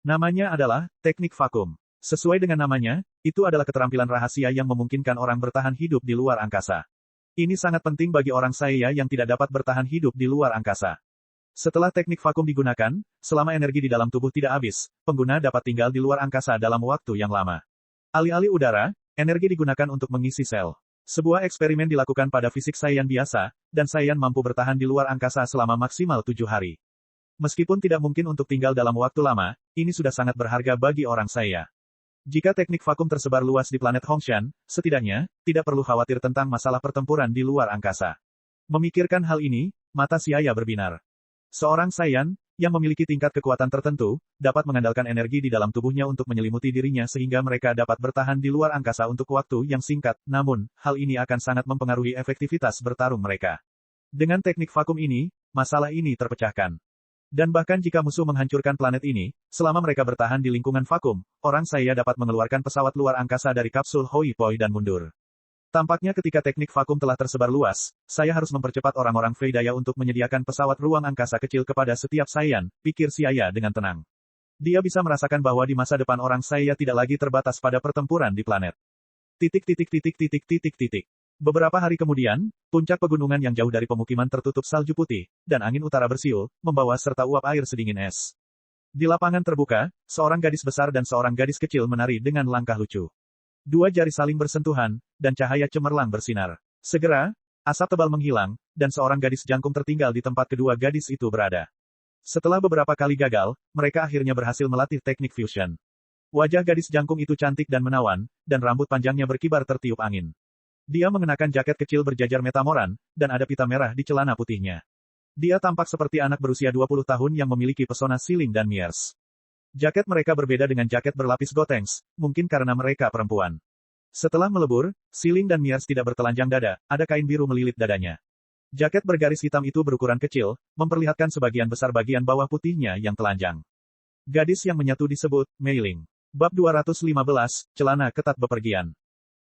Namanya adalah teknik vakum. Sesuai dengan namanya, itu adalah keterampilan rahasia yang memungkinkan orang bertahan hidup di luar angkasa. Ini sangat penting bagi orang saya yang tidak dapat bertahan hidup di luar angkasa. Setelah teknik vakum digunakan, selama energi di dalam tubuh tidak habis, pengguna dapat tinggal di luar angkasa dalam waktu yang lama. Alih-alih udara, energi digunakan untuk mengisi sel. Sebuah eksperimen dilakukan pada fisik Saiyan biasa, dan Saiyan mampu bertahan di luar angkasa selama maksimal 7 hari. Meskipun tidak mungkin untuk tinggal dalam waktu lama, ini sudah sangat berharga bagi orang saya. Jika teknik vakum tersebar luas di planet Hongshan, setidaknya, tidak perlu khawatir tentang masalah pertempuran di luar angkasa. Memikirkan hal ini, mata Siaya berbinar. Seorang Saiyan, yang memiliki tingkat kekuatan tertentu, dapat mengandalkan energi di dalam tubuhnya untuk menyelimuti dirinya sehingga mereka dapat bertahan di luar angkasa untuk waktu yang singkat, namun, hal ini akan sangat mempengaruhi efektivitas bertarung mereka. Dengan teknik vakum ini, masalah ini terpecahkan. Dan bahkan jika musuh menghancurkan planet ini, selama mereka bertahan di lingkungan vakum, orang saya dapat mengeluarkan pesawat luar angkasa dari kapsul Hoi Poi dan mundur. Tampaknya ketika teknik vakum telah tersebar luas, saya harus mempercepat orang-orang Freydaya untuk menyediakan pesawat ruang angkasa kecil kepada setiap Saiyan, pikir Siaya dengan tenang. Dia bisa merasakan bahwa di masa depan orang saya tidak lagi terbatas pada pertempuran di planet. Beberapa hari kemudian, puncak pegunungan yang jauh dari pemukiman tertutup salju putih, dan angin utara bersiul, membawa serta uap air sedingin es. Di lapangan terbuka, seorang gadis besar dan seorang gadis kecil menari dengan langkah lucu. Dua jari saling bersentuhan, dan cahaya cemerlang bersinar. Segera, asap tebal menghilang, dan seorang gadis jangkung tertinggal di tempat kedua gadis itu berada. Setelah beberapa kali gagal, mereka akhirnya berhasil melatih teknik fusion. Wajah gadis jangkung itu cantik dan menawan, dan rambut panjangnya berkibar tertiup angin. Dia mengenakan jaket kecil berjajar metamoran, dan ada pita merah di celana putihnya. Dia tampak seperti anak berusia 20 tahun yang memiliki pesona Siling dan Miers. Jaket mereka berbeda dengan jaket berlapis Gotenks, mungkin karena mereka perempuan. Setelah melebur, Siling dan Miers tidak bertelanjang dada, ada kain biru melilit dadanya. Jaket bergaris hitam itu berukuran kecil, memperlihatkan sebagian besar bagian bawah putihnya yang telanjang. Gadis yang menyatu disebut Mei Ling. Bab 215, Celana Ketat Bepergian.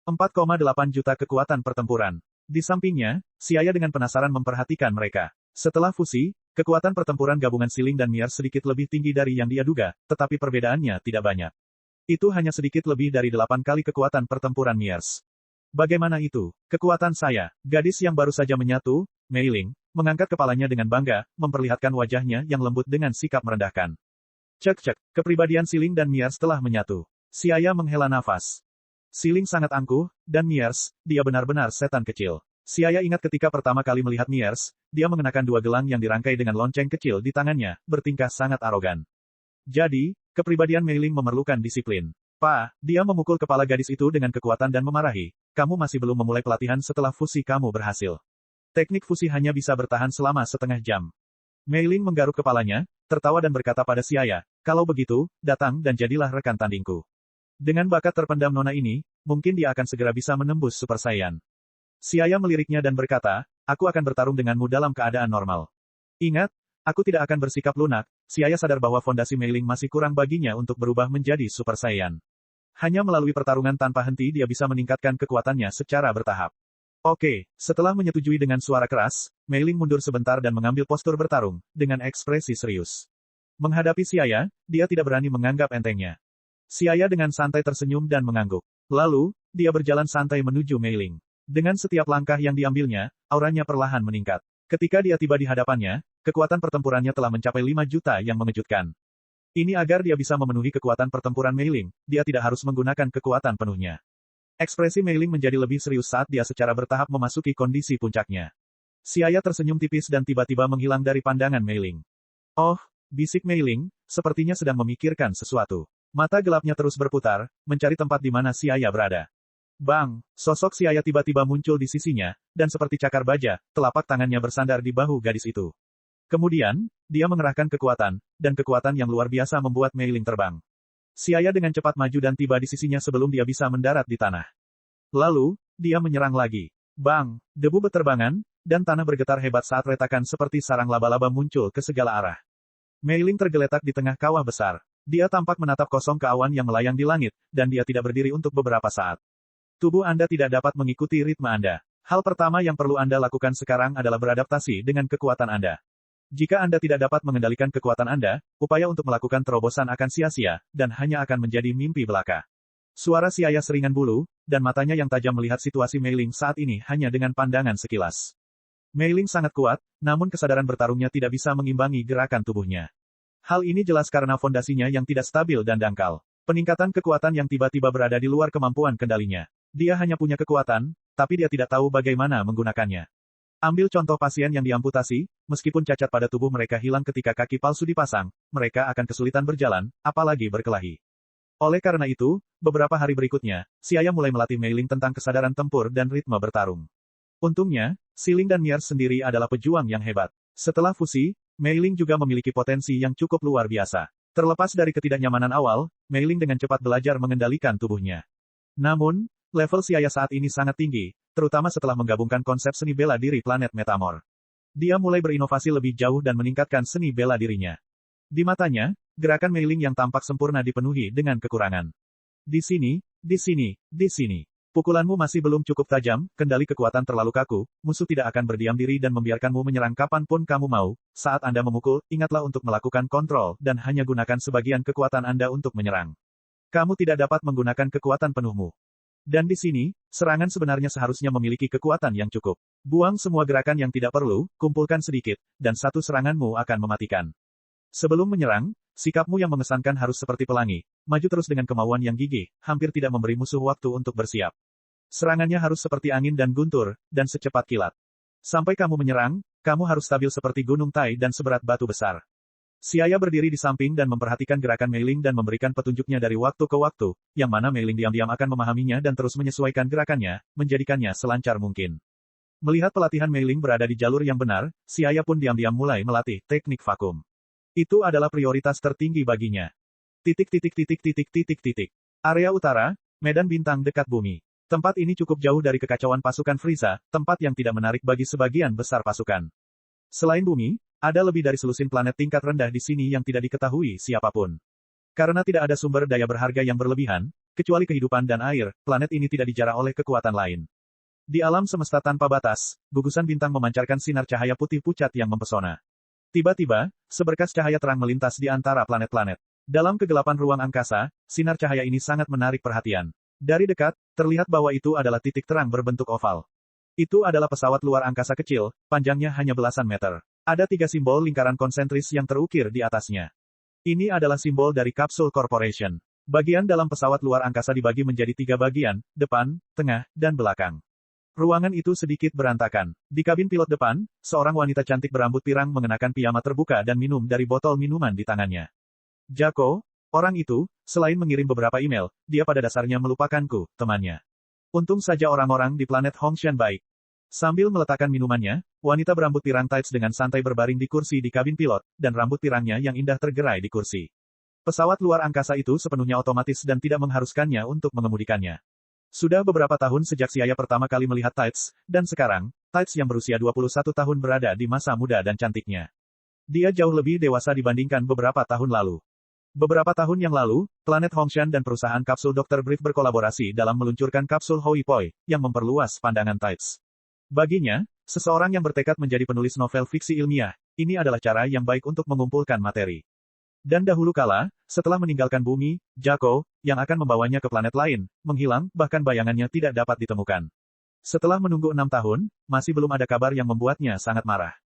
4,8 juta kekuatan pertempuran. Di sampingnya, Siaya dengan penasaran memperhatikan mereka. Setelah fusi, kekuatan pertempuran gabungan Siling dan Miers sedikit lebih tinggi dari yang dia duga, tetapi perbedaannya tidak banyak. Itu hanya sedikit lebih dari 8 kali kekuatan pertempuran Miers. Bagaimana itu? Kekuatan saya, gadis yang baru saja menyatu, Mei Ling, mengangkat kepalanya dengan bangga, memperlihatkan wajahnya yang lembut dengan sikap merendahkan. Cek, kepribadian Siling dan Miers telah menyatu. Siaya menghela nafas. Siling sangat angkuh, dan Miers, dia benar-benar setan kecil. Siaya ingat ketika pertama kali melihat Miers, dia mengenakan dua gelang yang dirangkai dengan lonceng kecil di tangannya, bertingkah sangat arogan. Jadi, kepribadian Mei Ling memerlukan disiplin. Pa, dia memukul kepala gadis itu dengan kekuatan dan memarahi, kamu masih belum memulai pelatihan setelah fusi kamu berhasil. Teknik fusi hanya bisa bertahan selama setengah jam. Mei Ling menggaruk kepalanya, tertawa dan berkata pada Siaya, kalau begitu, datang dan jadilah rekan tandingku. Dengan bakat terpendam nona ini, mungkin dia akan segera bisa menembus Super Saiyan. Siaya meliriknya dan berkata, aku akan bertarung denganmu dalam keadaan normal. Ingat, aku tidak akan bersikap lunak. Siaya sadar bahwa fondasi Mei Ling masih kurang baginya untuk berubah menjadi Super Saiyan. Hanya melalui pertarungan tanpa henti dia bisa meningkatkan kekuatannya secara bertahap. Oke, setelah menyetujui dengan suara keras, Mei Ling mundur sebentar dan mengambil postur bertarung, dengan ekspresi serius. Menghadapi Siaya, dia tidak berani menganggap entengnya. Siaya dengan santai tersenyum dan mengangguk. Lalu, dia berjalan santai menuju Mei Ling. Dengan setiap langkah yang diambilnya, auranya perlahan meningkat. Ketika dia tiba di hadapannya, kekuatan pertempurannya telah mencapai 5 juta yang mengejutkan. Ini agar dia bisa memenuhi kekuatan pertempuran Mei Ling, dia tidak harus menggunakan kekuatan penuhnya. Ekspresi Mei Ling menjadi lebih serius saat dia secara bertahap memasuki kondisi puncaknya. Siaya tersenyum tipis dan tiba-tiba menghilang dari pandangan Mei Ling. Oh, bisik Mei Ling, sepertinya sedang memikirkan sesuatu. Mata gelapnya terus berputar, mencari tempat di mana Siaya berada. Bang, sosok Siaya tiba-tiba muncul di sisinya, dan seperti cakar baja, telapak tangannya bersandar di bahu gadis itu. Kemudian, dia mengerahkan kekuatan, dan kekuatan yang luar biasa membuat Mei Ling terbang. Siaya dengan cepat maju dan tiba di sisinya sebelum dia bisa mendarat di tanah. Lalu, dia menyerang lagi. Bang, debu beterbangan, dan tanah bergetar hebat saat retakan seperti sarang laba-laba muncul ke segala arah. Mei Ling tergeletak di tengah kawah besar. Dia tampak menatap kosong ke awan yang melayang di langit, dan dia tidak berdiri untuk beberapa saat. Tubuh Anda tidak dapat mengikuti ritme Anda. Hal pertama yang perlu Anda lakukan sekarang adalah beradaptasi dengan kekuatan Anda. Jika Anda tidak dapat mengendalikan kekuatan Anda, upaya untuk melakukan terobosan akan sia-sia, dan hanya akan menjadi mimpi belaka. Suara Siaya seringan bulu, dan matanya yang tajam melihat situasi Mei Ling saat ini hanya dengan pandangan sekilas. Mei Ling sangat kuat, namun kesadaran bertarungnya tidak bisa mengimbangi gerakan tubuhnya. Hal ini jelas karena fondasinya yang tidak stabil dan dangkal. Peningkatan kekuatan yang tiba-tiba berada di luar kemampuan kendalinya. Dia hanya punya kekuatan, tapi dia tidak tahu bagaimana menggunakannya. Ambil contoh pasien yang diamputasi, meskipun cacat pada tubuh mereka hilang ketika kaki palsu dipasang, mereka akan kesulitan berjalan, apalagi berkelahi. Oleh karena itu, beberapa hari berikutnya, Siaya mulai melatih Mei Ling tentang kesadaran tempur dan ritme bertarung. Untungnya, Siling dan Miers sendiri adalah pejuang yang hebat. Setelah fusi, Mei Ling juga memiliki potensi yang cukup luar biasa. Terlepas dari ketidaknyamanan awal, Mei Ling dengan cepat belajar mengendalikan tubuhnya. Namun, level Siaya saat ini sangat tinggi, terutama setelah menggabungkan konsep seni bela diri planet Metamor. Dia mulai berinovasi lebih jauh dan meningkatkan seni bela dirinya. Di matanya, gerakan Mei Ling yang tampak sempurna dipenuhi dengan kekurangan. Di sini, di sini, di sini. Pukulanmu masih belum cukup tajam, kendali kekuatan terlalu kaku, musuh tidak akan berdiam diri dan membiarkanmu menyerang kapanpun kamu mau. Saat Anda memukul, ingatlah untuk melakukan kontrol dan hanya gunakan sebagian kekuatan Anda untuk menyerang. Kamu tidak dapat menggunakan kekuatan penuhmu. Dan di sini, serangan sebenarnya seharusnya memiliki kekuatan yang cukup. Buang semua gerakan yang tidak perlu, kumpulkan sedikit, dan satu seranganmu akan mematikan. Sebelum menyerang, sikapmu yang mengesankan harus seperti pelangi, maju terus dengan kemauan yang gigih, hampir tidak memberi musuh waktu untuk bersiap. Serangannya harus seperti angin dan guntur, dan secepat kilat. Sampai kamu menyerang, kamu harus stabil seperti gunung Tai dan seberat batu besar. Xiaya berdiri di samping dan memperhatikan gerakan Mei Ling dan memberikan petunjuknya dari waktu ke waktu, yang mana Mei Ling diam-diam akan memahaminya dan terus menyesuaikan gerakannya, menjadikannya selancar mungkin. Melihat pelatihan Mei Ling berada di jalur yang benar, Xiaya pun diam-diam mulai melatih teknik vakum. Itu adalah prioritas tertinggi baginya. Area utara, medan bintang dekat bumi. Tempat ini cukup jauh dari kekacauan pasukan Frieza, tempat yang tidak menarik bagi sebagian besar pasukan. Selain bumi, ada lebih dari selusin planet tingkat rendah di sini yang tidak diketahui siapapun. Karena tidak ada sumber daya berharga yang berlebihan, kecuali kehidupan dan air, planet ini tidak dijarah oleh kekuatan lain. Di alam semesta tanpa batas, gugusan bintang memancarkan sinar cahaya putih pucat yang mempesona. Tiba-tiba, seberkas cahaya terang melintas di antara planet-planet. Dalam kegelapan ruang angkasa, sinar cahaya ini sangat menarik perhatian. Dari dekat, terlihat bahwa itu adalah titik terang berbentuk oval. Itu adalah pesawat luar angkasa kecil, panjangnya hanya belasan meter. Ada 3 simbol lingkaran konsentris yang terukir di atasnya. Ini adalah simbol dari Capsule Corporation. Bagian dalam pesawat luar angkasa dibagi menjadi 3 bagian, depan, tengah, dan belakang. Ruangan itu sedikit berantakan. Di kabin pilot depan, seorang wanita cantik berambut pirang mengenakan piyama terbuka dan minum dari botol minuman di tangannya. Jako, orang itu, selain mengirim beberapa email, dia pada dasarnya melupakanku, temannya. Untung saja orang-orang di planet Hongshan baik. Sambil meletakkan minumannya, wanita berambut pirang tights dengan santai berbaring di kursi di kabin pilot, dan rambut pirangnya yang indah tergerai di kursi. Pesawat luar angkasa itu sepenuhnya otomatis dan tidak mengharuskannya untuk mengemudikannya. Sudah beberapa tahun sejak Xiaya pertama kali melihat Tights, dan sekarang, Tights yang berusia 21 tahun berada di masa muda dan cantiknya. Dia jauh lebih dewasa dibandingkan beberapa tahun lalu. Beberapa tahun yang lalu, planet Hongshan dan perusahaan kapsul Dr. Brief berkolaborasi dalam meluncurkan kapsul Hoi Poi, yang memperluas pandangan Tights. Baginya, seseorang yang bertekad menjadi penulis novel fiksi ilmiah, ini adalah cara yang baik untuk mengumpulkan materi. Dan dahulu kala, setelah meninggalkan bumi, Jako, yang akan membawanya ke planet lain, menghilang, bahkan bayangannya tidak dapat ditemukan. Setelah menunggu 6 tahun, masih belum ada kabar yang membuatnya sangat marah.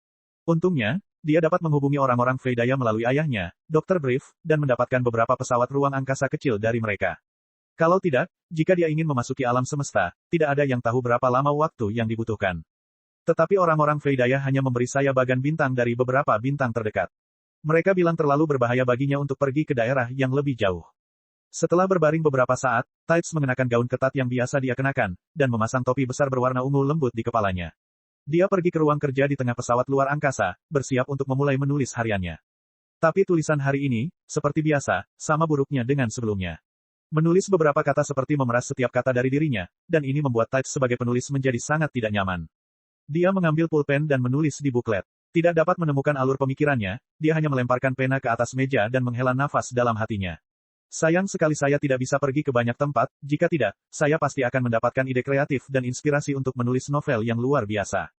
Untungnya, dia dapat menghubungi orang-orang Veidaya melalui ayahnya, Dr. Brief, dan mendapatkan beberapa pesawat ruang angkasa kecil dari mereka. Kalau tidak, jika dia ingin memasuki alam semesta, tidak ada yang tahu berapa lama waktu yang dibutuhkan. Tetapi orang-orang Veidaya hanya memberi saya bagan bintang dari beberapa bintang terdekat. Mereka bilang terlalu berbahaya baginya untuk pergi ke daerah yang lebih jauh. Setelah berbaring beberapa saat, Tights mengenakan gaun ketat yang biasa dia kenakan, dan memasang topi besar berwarna ungu lembut di kepalanya. Dia pergi ke ruang kerja di tengah pesawat luar angkasa, bersiap untuk memulai menulis hariannya. Tapi tulisan hari ini, seperti biasa, sama buruknya dengan sebelumnya. Menulis beberapa kata seperti memeras setiap kata dari dirinya, dan ini membuat Tights sebagai penulis menjadi sangat tidak nyaman. Dia mengambil pulpen dan menulis di buklet. Tidak dapat menemukan alur pemikirannya, dia hanya melemparkan pena ke atas meja dan menghela nafas dalam hatinya. Sayang sekali saya tidak bisa pergi ke banyak tempat, jika tidak, saya pasti akan mendapatkan ide kreatif dan inspirasi untuk menulis novel yang luar biasa.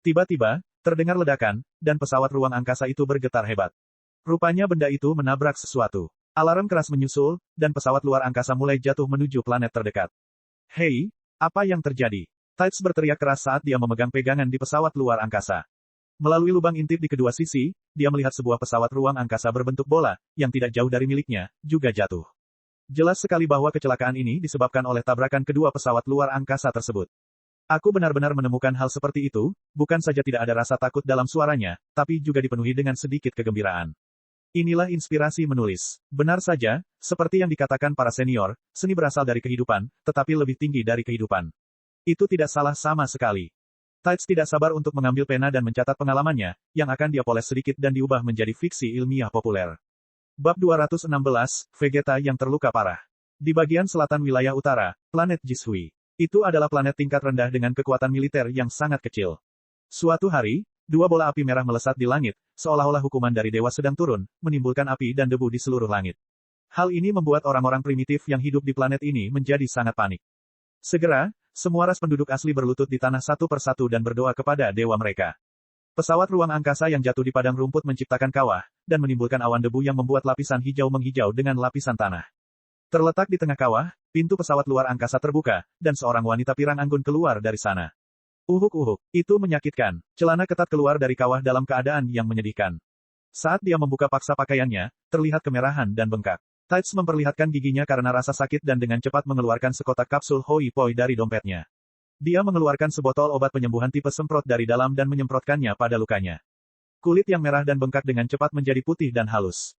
Tiba-tiba, terdengar ledakan, dan pesawat ruang angkasa itu bergetar hebat. Rupanya benda itu menabrak sesuatu. Alarm keras menyusul, dan pesawat luar angkasa mulai jatuh menuju planet terdekat. Hei, apa yang terjadi? Tights berteriak keras saat dia memegang pegangan di pesawat luar angkasa. Melalui lubang intip di kedua sisi, dia melihat sebuah pesawat ruang angkasa berbentuk bola, yang tidak jauh dari miliknya, juga jatuh. Jelas sekali bahwa kecelakaan ini disebabkan oleh tabrakan kedua pesawat luar angkasa tersebut. Aku benar-benar menemukan hal seperti itu, bukan saja tidak ada rasa takut dalam suaranya, tapi juga dipenuhi dengan sedikit kegembiraan. Inilah inspirasi menulis. Benar saja, seperti yang dikatakan para senior, seni berasal dari kehidupan, tetapi lebih tinggi dari kehidupan. Itu tidak salah sama sekali. Tights tidak sabar untuk mengambil pena dan mencatat pengalamannya, yang akan dia poles sedikit dan diubah menjadi fiksi ilmiah populer. Bab 216, Vegeta yang terluka parah. Di bagian selatan wilayah utara, planet Jishui. Itu adalah planet tingkat rendah dengan kekuatan militer yang sangat kecil. Suatu hari, Dua bola api merah melesat di langit, seolah-olah hukuman dari dewa sedang turun, menimbulkan api dan debu di seluruh langit. Hal ini membuat orang-orang primitif yang hidup di planet ini menjadi sangat panik. Segera, semua ras penduduk asli berlutut di tanah satu persatu dan berdoa kepada dewa mereka. Pesawat ruang angkasa yang jatuh di padang rumput menciptakan kawah, dan menimbulkan awan debu yang membuat lapisan hijau menghijau dengan lapisan tanah. Terletak di tengah kawah, pintu pesawat luar angkasa terbuka, dan seorang wanita pirang anggun keluar dari sana. Uhuk-uhuk, itu menyakitkan. Celana ketat keluar dari kawah dalam keadaan yang menyedihkan. Saat dia membuka paksa pakaiannya, terlihat kemerahan dan bengkak. Tights memperlihatkan giginya karena rasa sakit dan dengan cepat mengeluarkan sekotak kapsul Hoi Poi dari dompetnya. Dia mengeluarkan sebotol obat penyembuhan tipe semprot dari dalam dan menyemprotkannya pada lukanya. Kulit yang merah dan bengkak dengan cepat menjadi putih dan halus.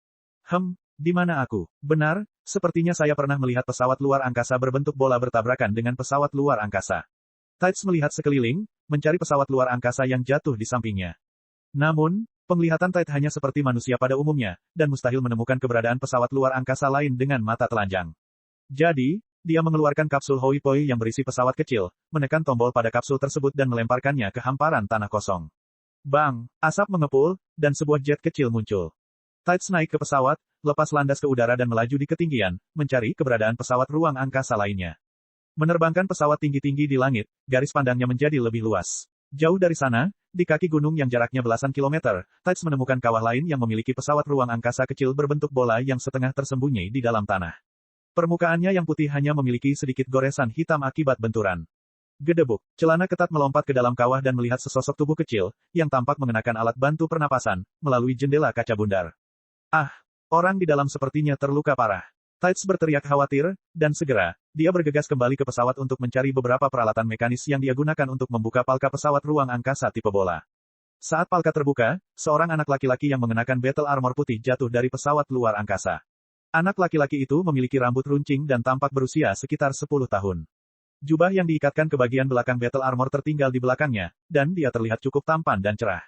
Di mana aku? Benar, sepertinya saya pernah melihat pesawat luar angkasa berbentuk bola bertabrakan dengan pesawat luar angkasa. Tights melihat sekeliling, mencari pesawat luar angkasa yang jatuh di sampingnya. Namun, penglihatan Tights hanya seperti manusia pada umumnya, dan mustahil menemukan keberadaan pesawat luar angkasa lain dengan mata telanjang. Jadi, dia mengeluarkan kapsul Hoi Poi yang berisi pesawat kecil, menekan tombol pada kapsul tersebut dan melemparkannya ke hamparan tanah kosong. Bang! Asap mengepul, dan sebuah jet kecil muncul. Tights naik ke pesawat, lepas landas ke udara dan melaju di ketinggian, mencari keberadaan pesawat ruang angkasa lainnya. Menerbangkan pesawat tinggi-tinggi di langit, garis pandangnya menjadi lebih luas. Jauh dari sana, di kaki gunung yang jaraknya belasan kilometer, Tights menemukan kawah lain yang memiliki pesawat ruang angkasa kecil berbentuk bola yang setengah tersembunyi di dalam tanah. Permukaannya yang putih hanya memiliki sedikit goresan hitam akibat benturan. Gedebuk, celana ketat melompat ke dalam kawah dan melihat sesosok tubuh kecil, yang tampak mengenakan alat bantu pernapasan, melalui jendela kaca bundar. Orang di dalam sepertinya terluka parah. Tights berteriak khawatir, dan segera, dia bergegas kembali ke pesawat untuk mencari beberapa peralatan mekanis yang dia gunakan untuk membuka palka pesawat ruang angkasa tipe bola. Saat palka terbuka, seorang anak laki-laki yang mengenakan battle armor putih jatuh dari pesawat luar angkasa. Anak laki-laki itu memiliki rambut runcing dan tampak berusia sekitar 10 tahun. Jubah yang diikatkan ke bagian belakang battle armor tertinggal di belakangnya, dan dia terlihat cukup tampan dan cerah.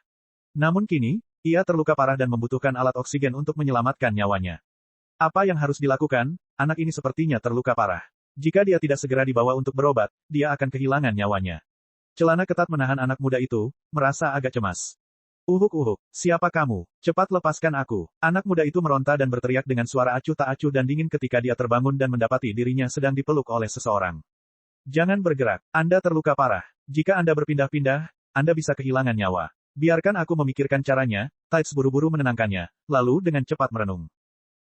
Namun kini, ia terluka parah dan membutuhkan alat oksigen untuk menyelamatkan nyawanya. Apa yang harus dilakukan? Anak ini sepertinya terluka parah. Jika dia tidak segera dibawa untuk berobat, dia akan kehilangan nyawanya. Celana ketat menahan anak muda itu, merasa agak cemas. Uhuk-uhuk, siapa kamu? Cepat lepaskan aku. Anak muda itu meronta dan berteriak dengan suara acuh tak acuh dan dingin ketika dia terbangun dan mendapati dirinya sedang dipeluk oleh seseorang. Jangan bergerak, Anda terluka parah. Jika Anda berpindah-pindah, Anda bisa kehilangan nyawa. Biarkan aku memikirkan caranya. Tights buru-buru menenangkannya, lalu dengan cepat merenung.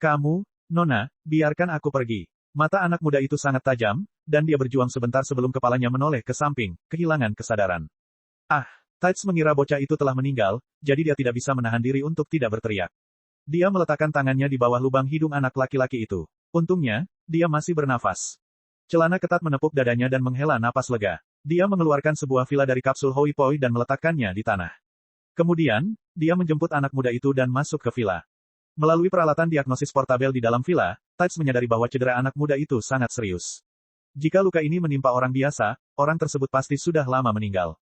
Kamu, Nona, biarkan aku pergi. Mata anak muda itu sangat tajam, dan dia berjuang sebentar sebelum kepalanya menoleh ke samping, kehilangan kesadaran. Tights mengira bocah itu telah meninggal, jadi dia tidak bisa menahan diri untuk tidak berteriak. Dia meletakkan tangannya di bawah lubang hidung anak laki-laki itu. Untungnya, dia masih bernafas. Celana ketat menepuk dadanya dan menghela napas lega. Dia mengeluarkan sebuah villa dari kapsul Hoi Poi dan meletakkannya di tanah. Kemudian, dia menjemput anak muda itu dan masuk ke villa. Melalui peralatan diagnosis portabel di dalam villa, Tights menyadari bahwa cedera anak muda itu sangat serius. Jika luka ini menimpa orang biasa, orang tersebut pasti sudah lama meninggal.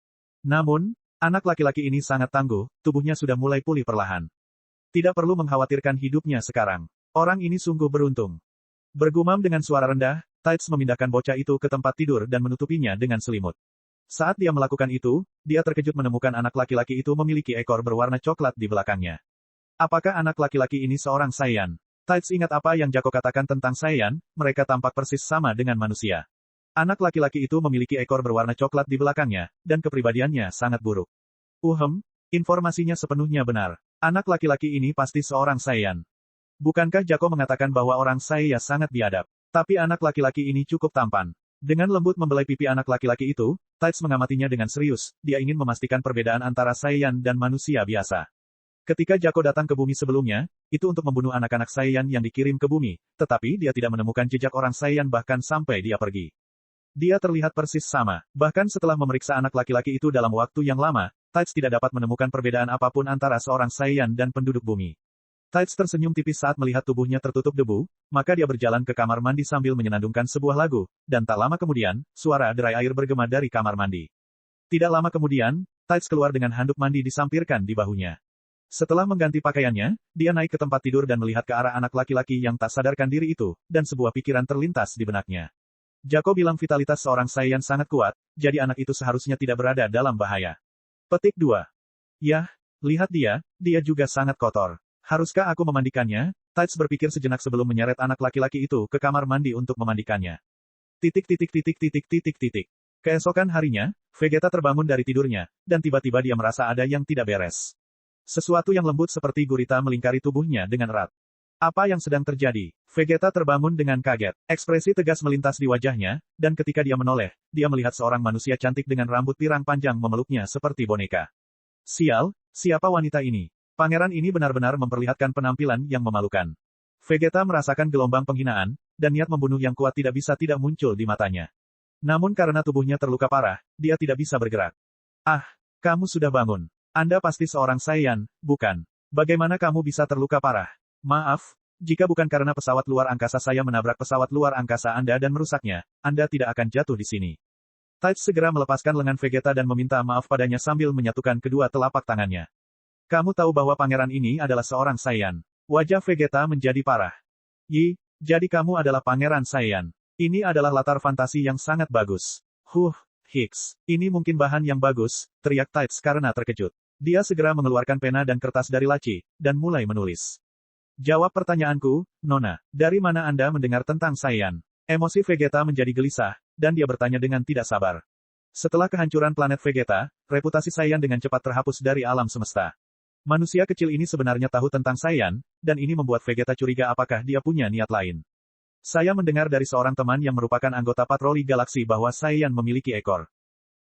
Namun, anak laki-laki ini sangat tangguh, tubuhnya sudah mulai pulih perlahan. Tidak perlu mengkhawatirkan hidupnya sekarang. Orang ini sungguh beruntung. Bergumam dengan suara rendah, Tights memindahkan bocah itu ke tempat tidur dan menutupinya dengan selimut. Saat dia melakukan itu, dia terkejut menemukan anak laki-laki itu memiliki ekor berwarna coklat di belakangnya. Apakah anak laki-laki ini seorang Saiyan? Tights ingat apa yang Jaco katakan tentang Saiyan, mereka tampak persis sama dengan manusia. Anak laki-laki itu memiliki ekor berwarna coklat di belakangnya, dan kepribadiannya sangat buruk. Informasinya sepenuhnya benar. Anak laki-laki ini pasti seorang Saiyan. Bukankah Jaco mengatakan bahwa orang Saiyan sangat biadab? Tapi anak laki-laki ini cukup tampan. Dengan lembut membelai pipi anak laki-laki itu, Tights mengamatinya dengan serius, dia ingin memastikan perbedaan antara Saiyan dan manusia biasa. Ketika Jaco datang ke bumi sebelumnya, itu untuk membunuh anak-anak Saiyan yang dikirim ke bumi, tetapi dia tidak menemukan jejak orang Saiyan bahkan sampai dia pergi. Dia terlihat persis sama, bahkan setelah memeriksa anak laki-laki itu dalam waktu yang lama, Tights tidak dapat menemukan perbedaan apapun antara seorang Saiyan dan penduduk bumi. Tights tersenyum tipis saat melihat tubuhnya tertutup debu, maka dia berjalan ke kamar mandi sambil menyenandungkan sebuah lagu, dan tak lama kemudian, suara derai air bergema dari kamar mandi. Tidak lama kemudian, Tights keluar dengan handuk mandi disampirkan di bahunya. Setelah mengganti pakaiannya, dia naik ke tempat tidur dan melihat ke arah anak laki-laki yang tak sadarkan diri itu, dan sebuah pikiran terlintas di benaknya. Jaco bilang vitalitas seorang Saiyan sangat kuat, jadi anak itu seharusnya tidak berada dalam bahaya. Petik 2. Yah, lihat dia juga sangat kotor. Haruskah aku memandikannya? Tides berpikir sejenak sebelum menyeret anak laki-laki itu ke kamar mandi untuk memandikannya. Titik titik titik titik titik titik. Keesokan harinya, Vegeta terbangun dari tidurnya, dan tiba-tiba dia merasa ada yang tidak beres. Sesuatu yang lembut seperti gurita melingkari tubuhnya dengan erat. Apa yang sedang terjadi? Vegeta terbangun dengan kaget. Ekspresi tegas melintas di wajahnya, dan ketika dia menoleh, dia melihat seorang manusia cantik dengan rambut pirang panjang memeluknya seperti boneka. Sial, siapa wanita ini? Pangeran ini benar-benar memperlihatkan penampilan yang memalukan. Vegeta merasakan gelombang penghinaan, dan niat membunuh yang kuat tidak bisa tidak muncul di matanya. Namun karena tubuhnya terluka parah, dia tidak bisa bergerak. Ah, kamu sudah bangun. Anda pasti seorang Saiyan, bukan? Bagaimana kamu bisa terluka parah? Maaf, jika bukan karena pesawat luar angkasa saya menabrak pesawat luar angkasa Anda dan merusaknya, Anda tidak akan jatuh di sini. Tides segera melepaskan lengan Vegeta dan meminta maaf padanya sambil menyatukan kedua telapak tangannya. Kamu tahu bahwa pangeran ini adalah seorang Saiyan. Wajah Vegeta menjadi parah. Yi, jadi kamu adalah pangeran Saiyan. Ini adalah latar fantasi yang sangat bagus. Hicks. Ini mungkin bahan yang bagus, teriak Tides karena terkejut. Dia segera mengeluarkan pena dan kertas dari laci, dan mulai menulis. Jawab pertanyaanku, Nona. Dari mana Anda mendengar tentang Saiyan? Emosi Vegeta menjadi gelisah, dan dia bertanya dengan tidak sabar. Setelah kehancuran planet Vegeta, reputasi Saiyan dengan cepat terhapus dari alam semesta. Manusia kecil ini sebenarnya tahu tentang Saiyan, dan ini membuat Vegeta curiga apakah dia punya niat lain. Saya mendengar dari seorang teman yang merupakan anggota patroli galaksi bahwa Saiyan memiliki ekor.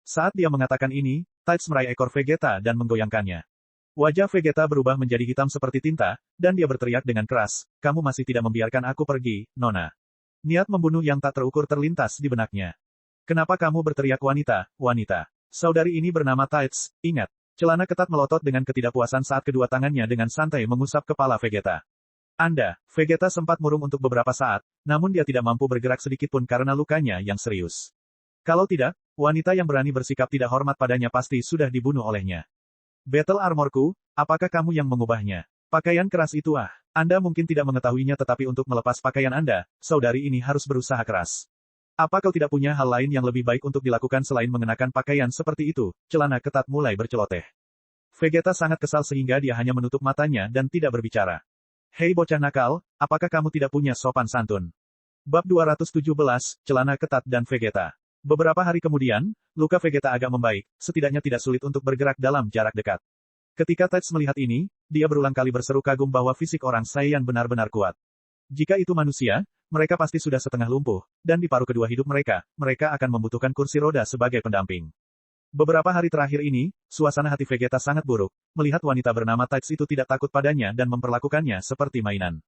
Saat dia mengatakan ini, Tides meraih ekor Vegeta dan menggoyangkannya. Wajah Vegeta berubah menjadi hitam seperti tinta, dan dia berteriak dengan keras, kamu masih tidak membiarkan aku pergi, Nona. Niat membunuh yang tak terukur terlintas di benaknya. Kenapa kamu berteriak wanita, wanita? Saudari ini bernama Tides, ingat. Celana ketat melotot dengan ketidakpuasan saat kedua tangannya dengan santai mengusap kepala Vegeta. Vegeta sempat murung untuk beberapa saat, namun dia tidak mampu bergerak sedikitpun karena lukanya yang serius. Kalau tidak, wanita yang berani bersikap tidak hormat padanya pasti sudah dibunuh olehnya. Battle armorku, apakah kamu yang mengubahnya? Pakaian keras itu Anda mungkin tidak mengetahuinya tetapi untuk melepas pakaian Anda, saudari ini harus berusaha keras. Apa kau tidak punya hal lain yang lebih baik untuk dilakukan selain mengenakan pakaian seperti itu? Celana ketat mulai berceloteh. Vegeta sangat kesal sehingga dia hanya menutup matanya dan tidak berbicara. Hei bocah nakal, apakah kamu tidak punya sopan santun? Bab 217, Celana Ketat dan Vegeta. Beberapa hari kemudian, luka Vegeta agak membaik, setidaknya tidak sulit untuk bergerak dalam jarak dekat. Ketika Tides melihat ini, dia berulang kali berseru kagum bahwa fisik orang Saiyan benar-benar kuat. Jika itu manusia, mereka pasti sudah setengah lumpuh, dan di paruh kedua hidup mereka akan membutuhkan kursi roda sebagai pendamping. Beberapa hari terakhir ini, suasana hati Vegeta sangat buruk, melihat wanita bernama Tides itu tidak takut padanya dan memperlakukannya seperti mainan.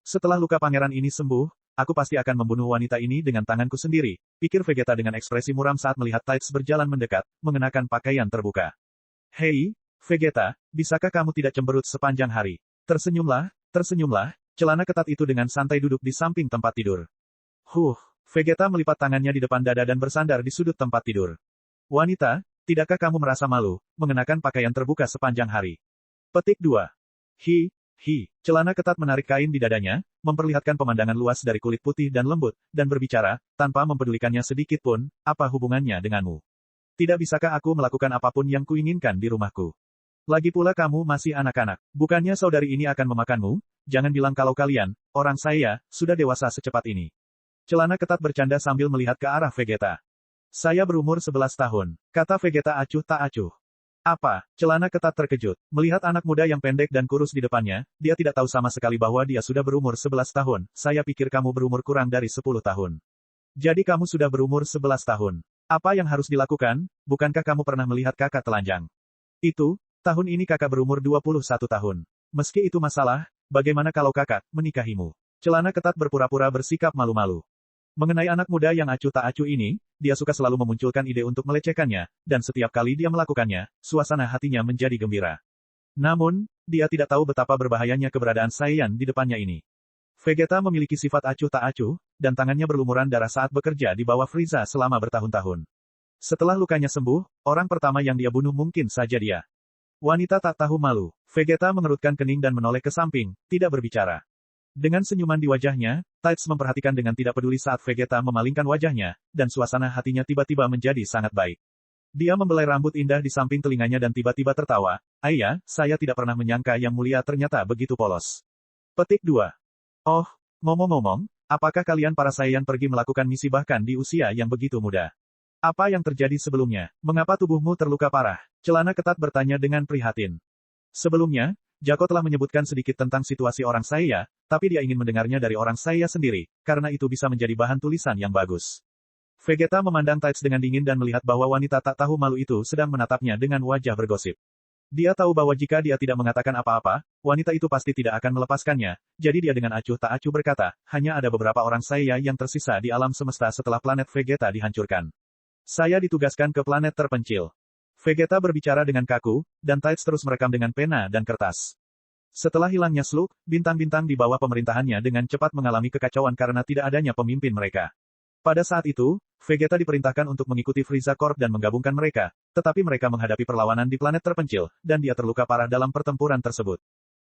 Setelah luka pangeran ini sembuh, aku pasti akan membunuh wanita ini dengan tanganku sendiri, pikir Vegeta dengan ekspresi muram saat melihat Tides berjalan mendekat, mengenakan pakaian terbuka. Hei, Vegeta, bisakah kamu tidak cemberut sepanjang hari? Tersenyumlah, celana ketat itu dengan santai duduk di samping tempat tidur. Vegeta melipat tangannya di depan dada dan bersandar di sudut tempat tidur. Wanita, tidakkah kamu merasa malu, mengenakan pakaian terbuka sepanjang hari? Petik 2. Celana ketat menarik kain di dadanya, memperlihatkan pemandangan luas dari kulit putih dan lembut, dan berbicara, tanpa mempedulikannya sedikit pun, apa hubungannya denganmu? Tidak bisakah aku melakukan apapun yang kuinginkan di rumahku? Lagi pula kamu masih anak-anak. Bukannya saudari ini akan memakanmu? Jangan bilang kalau kalian, orang saya, sudah dewasa secepat ini. Celana ketat bercanda sambil melihat ke arah Vegeta. Saya berumur 11 tahun, kata Vegeta acuh tak acuh. Apa? Celana ketat terkejut. Melihat anak muda yang pendek dan kurus di depannya, dia tidak tahu sama sekali bahwa dia sudah berumur 11 tahun. Saya pikir kamu berumur kurang dari 10 tahun. Jadi kamu sudah berumur 11 tahun. Apa yang harus dilakukan? Bukankah kamu pernah melihat kakak telanjang? Tahun ini kakak berumur 21 tahun. Meski itu masalah, bagaimana kalau kakak menikahimu? Celana ketat berpura-pura bersikap malu-malu. Mengenai anak muda yang acuh tak acuh ini, dia suka selalu memunculkan ide untuk melecehkannya, dan setiap kali dia melakukannya, suasana hatinya menjadi gembira. Namun, dia tidak tahu betapa berbahayanya keberadaan Saiyan di depannya ini. Vegeta memiliki sifat acuh tak acuh, dan tangannya berlumuran darah saat bekerja di bawah Frieza selama bertahun-tahun. Setelah lukanya sembuh, orang pertama yang dia bunuh mungkin saja dia. Wanita tak tahu malu. Vegeta mengerutkan kening dan menoleh ke samping, tidak berbicara. Dengan senyuman di wajahnya, Tides memperhatikan dengan tidak peduli saat Vegeta memalingkan wajahnya, dan suasana hatinya tiba-tiba menjadi sangat baik. Dia membelai rambut indah di samping telinganya dan tiba-tiba tertawa. Ayah, saya tidak pernah menyangka Yang Mulia ternyata begitu polos. Petik 2. Oh, ngomong-ngomong, apakah kalian para Saiyan pergi melakukan misi bahkan di usia yang begitu muda? Apa yang terjadi sebelumnya? Mengapa tubuhmu terluka parah? Celana ketat bertanya dengan prihatin. Sebelumnya, Jako telah menyebutkan sedikit tentang situasi orang Saiya, tapi dia ingin mendengarnya dari orang Saiya sendiri, karena itu bisa menjadi bahan tulisan yang bagus. Vegeta memandang Tides dengan dingin dan melihat bahwa wanita tak tahu malu itu sedang menatapnya dengan wajah bergosip. Dia tahu bahwa jika dia tidak mengatakan apa-apa, wanita itu pasti tidak akan melepaskannya, jadi dia dengan acuh tak acuh berkata, hanya ada beberapa orang Saiya yang tersisa di alam semesta setelah planet Vegeta dihancurkan. Saya ditugaskan ke planet terpencil. Vegeta berbicara dengan kaku, dan Tides terus merekam dengan pena dan kertas. Setelah hilangnya Slug, bintang-bintang di bawah pemerintahannya dengan cepat mengalami kekacauan karena tidak adanya pemimpin mereka. Pada saat itu, Vegeta diperintahkan untuk mengikuti Frieza Corp dan menggabungkan mereka, tetapi mereka menghadapi perlawanan di planet terpencil, dan dia terluka parah dalam pertempuran tersebut.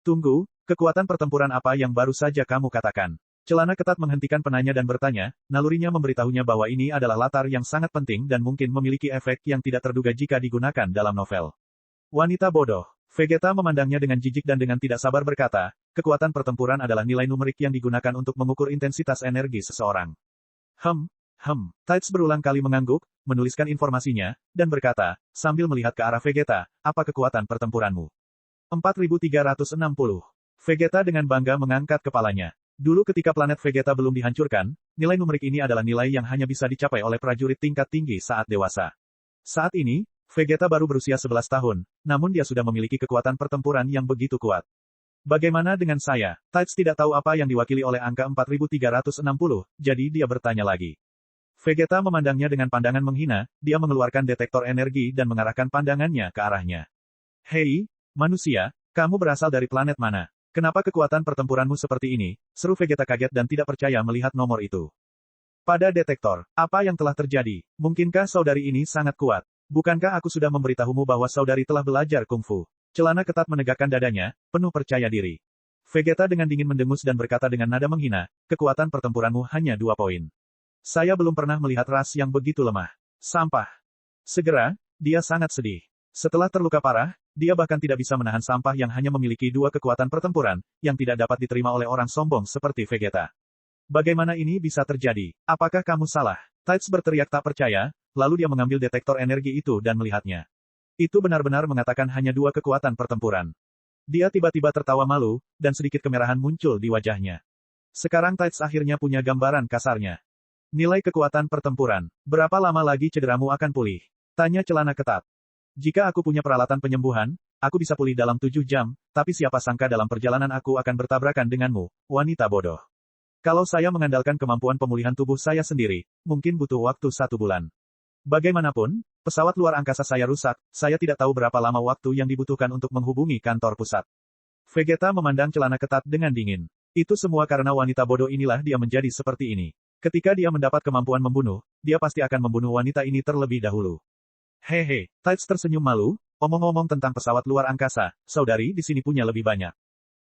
Tunggu, kekuatan pertempuran apa yang baru saja kamu katakan? Celana ketat menghentikan penanya dan bertanya, nalurinya memberitahunya bahwa ini adalah latar yang sangat penting dan mungkin memiliki efek yang tidak terduga jika digunakan dalam novel. Wanita bodoh. Vegeta memandangnya dengan jijik dan dengan tidak sabar berkata, kekuatan pertempuran adalah nilai numerik yang digunakan untuk mengukur intensitas energi seseorang. Tides berulang kali mengangguk, menuliskan informasinya, dan berkata, sambil melihat ke arah Vegeta, apa kekuatan pertempuranmu? 4360. Vegeta dengan bangga mengangkat kepalanya. Dulu ketika planet Vegeta belum dihancurkan, nilai numerik ini adalah nilai yang hanya bisa dicapai oleh prajurit tingkat tinggi saat dewasa. Saat ini, Vegeta baru berusia 11 tahun, namun dia sudah memiliki kekuatan pertempuran yang begitu kuat. Bagaimana dengan saya? Tides tidak tahu apa yang diwakili oleh angka 4360, jadi dia bertanya lagi. Vegeta memandangnya dengan pandangan menghina, dia mengeluarkan detektor energi dan mengarahkan pandangannya ke arahnya. Hei, manusia, kamu berasal dari planet mana? Kenapa kekuatan pertempuranmu seperti ini? Seru Vegeta kaget dan tidak percaya melihat nomor itu. Pada detektor, apa yang telah terjadi? Mungkinkah saudari ini sangat kuat? Bukankah aku sudah memberitahumu bahwa saudari telah belajar kungfu? Celana ketat menegakkan dadanya, penuh percaya diri. Vegeta dengan dingin mendengus dan berkata dengan nada menghina, kekuatan pertempuranmu hanya 2 poin. Saya belum pernah melihat ras yang begitu lemah. Sampah. Segera, dia sangat sedih. Setelah terluka parah, dia bahkan tidak bisa menahan sampah yang hanya memiliki 2 kekuatan pertempuran, yang tidak dapat diterima oleh orang sombong seperti Vegeta. Bagaimana ini bisa terjadi? Apakah kamu salah? Tides berteriak tak percaya, lalu dia mengambil detektor energi itu dan melihatnya. Itu benar-benar mengatakan hanya 2 kekuatan pertempuran. Dia tiba-tiba tertawa malu, dan sedikit kemerahan muncul di wajahnya. Sekarang Tides akhirnya punya gambaran kasarnya. Nilai kekuatan pertempuran. Berapa lama lagi cederamu akan pulih? Tanya celana ketat. Jika aku punya peralatan penyembuhan, aku bisa pulih dalam 7 jam, tapi siapa sangka dalam perjalanan aku akan bertabrakan denganmu, wanita bodoh. Kalau saya mengandalkan kemampuan pemulihan tubuh saya sendiri, mungkin butuh waktu 1 bulan. Bagaimanapun, pesawat luar angkasa saya rusak, saya tidak tahu berapa lama waktu yang dibutuhkan untuk menghubungi kantor pusat. Vegeta memandang celana ketat dengan dingin. Itu semua karena wanita bodoh inilah dia menjadi seperti ini. Ketika dia mendapat kemampuan membunuh, dia pasti akan membunuh wanita ini terlebih dahulu. Hehe, Tides tersenyum malu, omong-omong tentang pesawat luar angkasa, saudari di sini punya lebih banyak.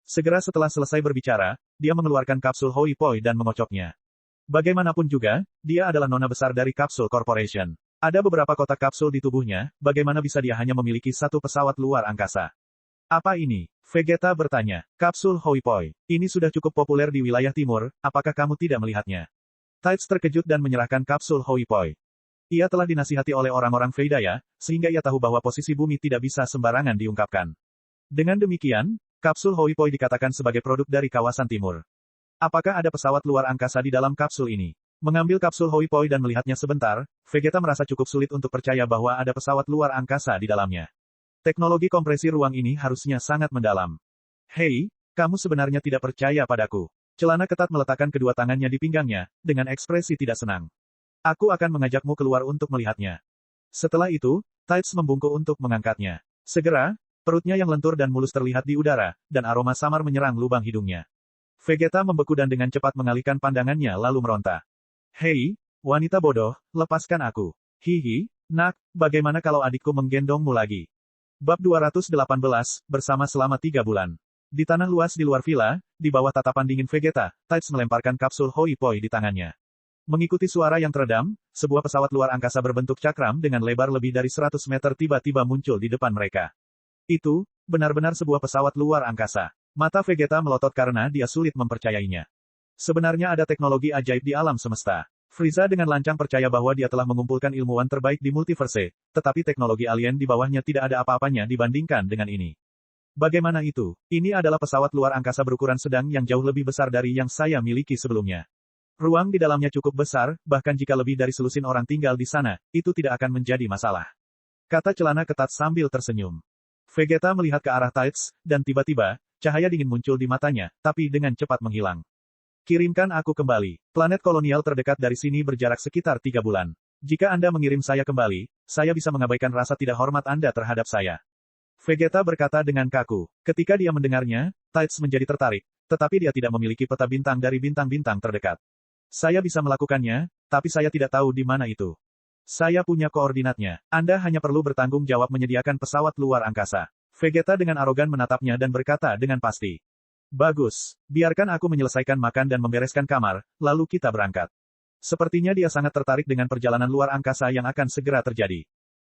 Segera setelah selesai berbicara, dia mengeluarkan kapsul Hoi Poi dan mengocoknya. Bagaimanapun juga, dia adalah nona besar dari Kapsul Corporation. Ada beberapa kotak kapsul di tubuhnya, bagaimana bisa dia hanya memiliki 1 pesawat luar angkasa? Apa ini? Vegeta bertanya. Kapsul Hoi Poi. Ini sudah cukup populer di wilayah timur, apakah kamu tidak melihatnya? Tides terkejut dan menyerahkan kapsul Hoi Poi. Ia telah dinasihati oleh orang-orang Veidaya, sehingga ia tahu bahwa posisi bumi tidak bisa sembarangan diungkapkan. Dengan demikian, kapsul Hoi Poi dikatakan sebagai produk dari kawasan timur. Apakah ada pesawat luar angkasa di dalam kapsul ini? Mengambil kapsul Hoi Poi dan melihatnya sebentar, Vegeta merasa cukup sulit untuk percaya bahwa ada pesawat luar angkasa di dalamnya. Teknologi kompresi ruang ini harusnya sangat mendalam. Hei, kamu sebenarnya tidak percaya padaku. Celana ketat meletakkan kedua tangannya di pinggangnya, dengan ekspresi tidak senang. Aku akan mengajakmu keluar untuk melihatnya. Setelah itu, Tides membungkuk untuk mengangkatnya. Segera, perutnya yang lentur dan mulus terlihat di udara, dan aroma samar menyerang lubang hidungnya. Vegeta membeku dan dengan cepat mengalihkan pandangannya lalu meronta. Hei, wanita bodoh, lepaskan aku. Hihi, nak, bagaimana kalau adikku menggendongmu lagi? Bab 218, bersama selama 3 bulan. Di tanah luas di luar villa, di bawah tatapan dingin Vegeta, Tides melemparkan kapsul Hoi Poi di tangannya. Mengikuti suara yang teredam, sebuah pesawat luar angkasa berbentuk cakram dengan lebar lebih dari 100 meter tiba-tiba muncul di depan mereka. Itu, benar-benar sebuah pesawat luar angkasa. Mata Vegeta melotot karena dia sulit mempercayainya. Sebenarnya ada teknologi ajaib di alam semesta. Frieza dengan lancang percaya bahwa dia telah mengumpulkan ilmuwan terbaik di multiverse, tetapi teknologi alien di bawahnya tidak ada apa-apanya dibandingkan dengan ini. Bagaimana itu? Ini adalah pesawat luar angkasa berukuran sedang yang jauh lebih besar dari yang saya miliki sebelumnya. Ruang di dalamnya cukup besar, bahkan jika lebih dari selusin orang tinggal di sana, itu tidak akan menjadi masalah. Kata celana ketat sambil tersenyum. Vegeta melihat ke arah Tides, dan tiba-tiba, cahaya dingin muncul di matanya, tapi dengan cepat menghilang. Kirimkan aku kembali. Planet kolonial terdekat dari sini berjarak sekitar 3 bulan. Jika Anda mengirim saya kembali, saya bisa mengabaikan rasa tidak hormat Anda terhadap saya. Vegeta berkata dengan kaku. Ketika dia mendengarnya, Tides menjadi tertarik, tetapi dia tidak memiliki peta bintang dari bintang-bintang terdekat. Saya bisa melakukannya, tapi saya tidak tahu di mana itu. Saya punya koordinatnya. Anda hanya perlu bertanggung jawab menyediakan pesawat luar angkasa. Vegeta dengan arogan menatapnya dan berkata dengan pasti. Bagus, biarkan aku menyelesaikan makan dan membereskan kamar, lalu kita berangkat. Sepertinya dia sangat tertarik dengan perjalanan luar angkasa yang akan segera terjadi.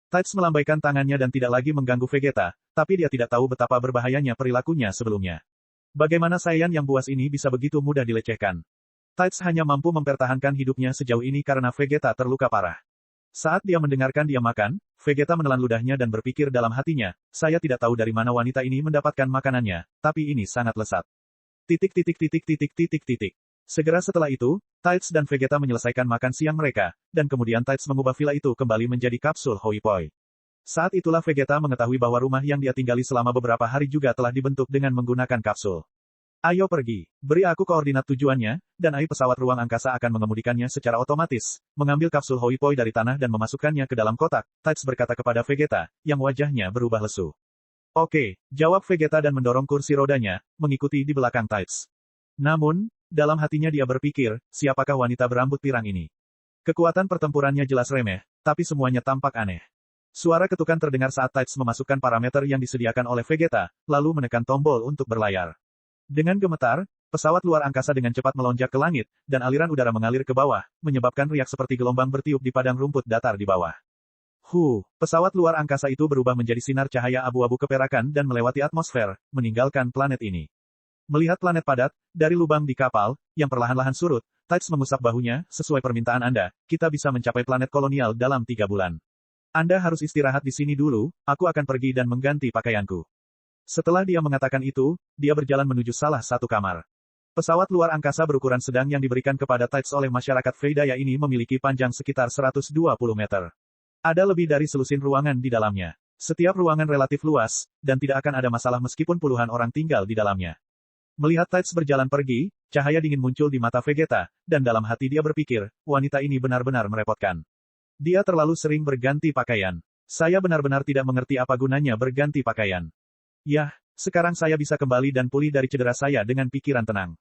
Tides melambaikan tangannya dan tidak lagi mengganggu Vegeta, tapi dia tidak tahu betapa berbahayanya perilakunya sebelumnya. Bagaimana Saiyan yang buas ini bisa begitu mudah dilecehkan? Tides hanya mampu mempertahankan hidupnya sejauh ini karena Vegeta terluka parah. Saat dia mendengarkan dia makan, Vegeta menelan ludahnya dan berpikir dalam hatinya, saya tidak tahu dari mana wanita ini mendapatkan makanannya, tapi ini sangat lesat. Segera setelah itu, Tides dan Vegeta menyelesaikan makan siang mereka, dan kemudian Tides mengubah villa itu kembali menjadi kapsul Hoi Poi. Saat itulah Vegeta mengetahui bahwa rumah yang dia tinggali selama beberapa hari juga telah dibentuk dengan menggunakan kapsul. Ayo pergi, beri aku koordinat tujuannya, dan AI pesawat ruang angkasa akan mengemudikannya secara otomatis, mengambil kapsul Hoi Poi dari tanah dan memasukkannya ke dalam kotak, Tides berkata kepada Vegeta, yang wajahnya berubah lesu. Oke, jawab Vegeta dan mendorong kursi rodanya, mengikuti di belakang Tides. Namun, dalam hatinya dia berpikir, siapakah wanita berambut pirang ini? Kekuatan pertempurannya jelas remeh, tapi semuanya tampak aneh. Suara ketukan terdengar saat Tides memasukkan parameter yang disediakan oleh Vegeta, lalu menekan tombol untuk berlayar. Dengan gemetar, pesawat luar angkasa dengan cepat melonjak ke langit, dan aliran udara mengalir ke bawah, menyebabkan riak seperti gelombang bertiup di padang rumput datar di bawah. Pesawat luar angkasa itu berubah menjadi sinar cahaya abu-abu keperakan dan melewati atmosfer, meninggalkan planet ini. Melihat planet padat, dari lubang di kapal, yang perlahan-lahan surut, Tides mengusap bahunya, sesuai permintaan Anda, kita bisa mencapai planet kolonial dalam 3 bulan. Anda harus istirahat di sini dulu, aku akan pergi dan mengganti pakaianku. Setelah dia mengatakan itu, dia berjalan menuju salah satu kamar. Pesawat luar angkasa berukuran sedang yang diberikan kepada Tides oleh masyarakat Freydaya ini memiliki panjang sekitar 120 meter. Ada lebih dari selusin ruangan di dalamnya. Setiap ruangan relatif luas, dan tidak akan ada masalah meskipun puluhan orang tinggal di dalamnya. Melihat Tides berjalan pergi, cahaya dingin muncul di mata Vegeta, dan dalam hati dia berpikir, wanita ini benar-benar merepotkan. Dia terlalu sering berganti pakaian. Saya benar-benar tidak mengerti apa gunanya berganti pakaian. Yah, sekarang saya bisa kembali dan pulih dari cedera saya dengan pikiran tenang.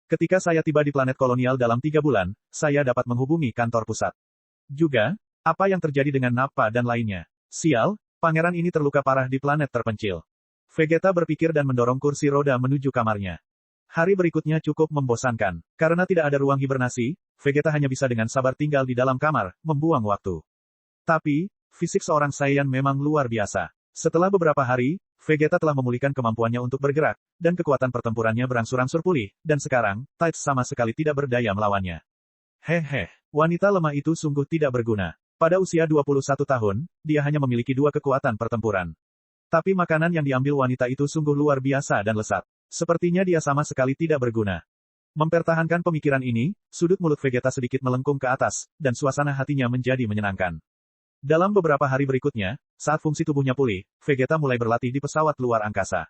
Ketika saya tiba di planet kolonial dalam 3 bulan, saya dapat menghubungi kantor pusat. Juga, apa yang terjadi dengan Nappa dan lainnya? Sial, pangeran ini terluka parah di planet terpencil. Vegeta berpikir dan mendorong kursi roda menuju kamarnya. Hari berikutnya cukup membosankan. Karena tidak ada ruang hibernasi, Vegeta hanya bisa dengan sabar tinggal di dalam kamar, membuang waktu. Tapi, fisik seorang Saiyan memang luar biasa. Setelah beberapa hari, Vegeta telah memulihkan kemampuannya untuk bergerak, dan kekuatan pertempurannya berangsur-angsur pulih, dan sekarang, Tides sama sekali tidak berdaya melawannya. Wanita lemah itu sungguh tidak berguna. Pada usia 21 tahun, dia hanya memiliki 2 kekuatan pertempuran. Tapi makanan yang diambil wanita itu sungguh luar biasa dan lesat. Sepertinya dia sama sekali tidak berguna. Mempertahankan pemikiran ini, sudut mulut Vegeta sedikit melengkung ke atas, dan suasana hatinya menjadi menyenangkan. Dalam beberapa hari berikutnya, saat fungsi tubuhnya pulih, Vegeta mulai berlatih di pesawat luar angkasa.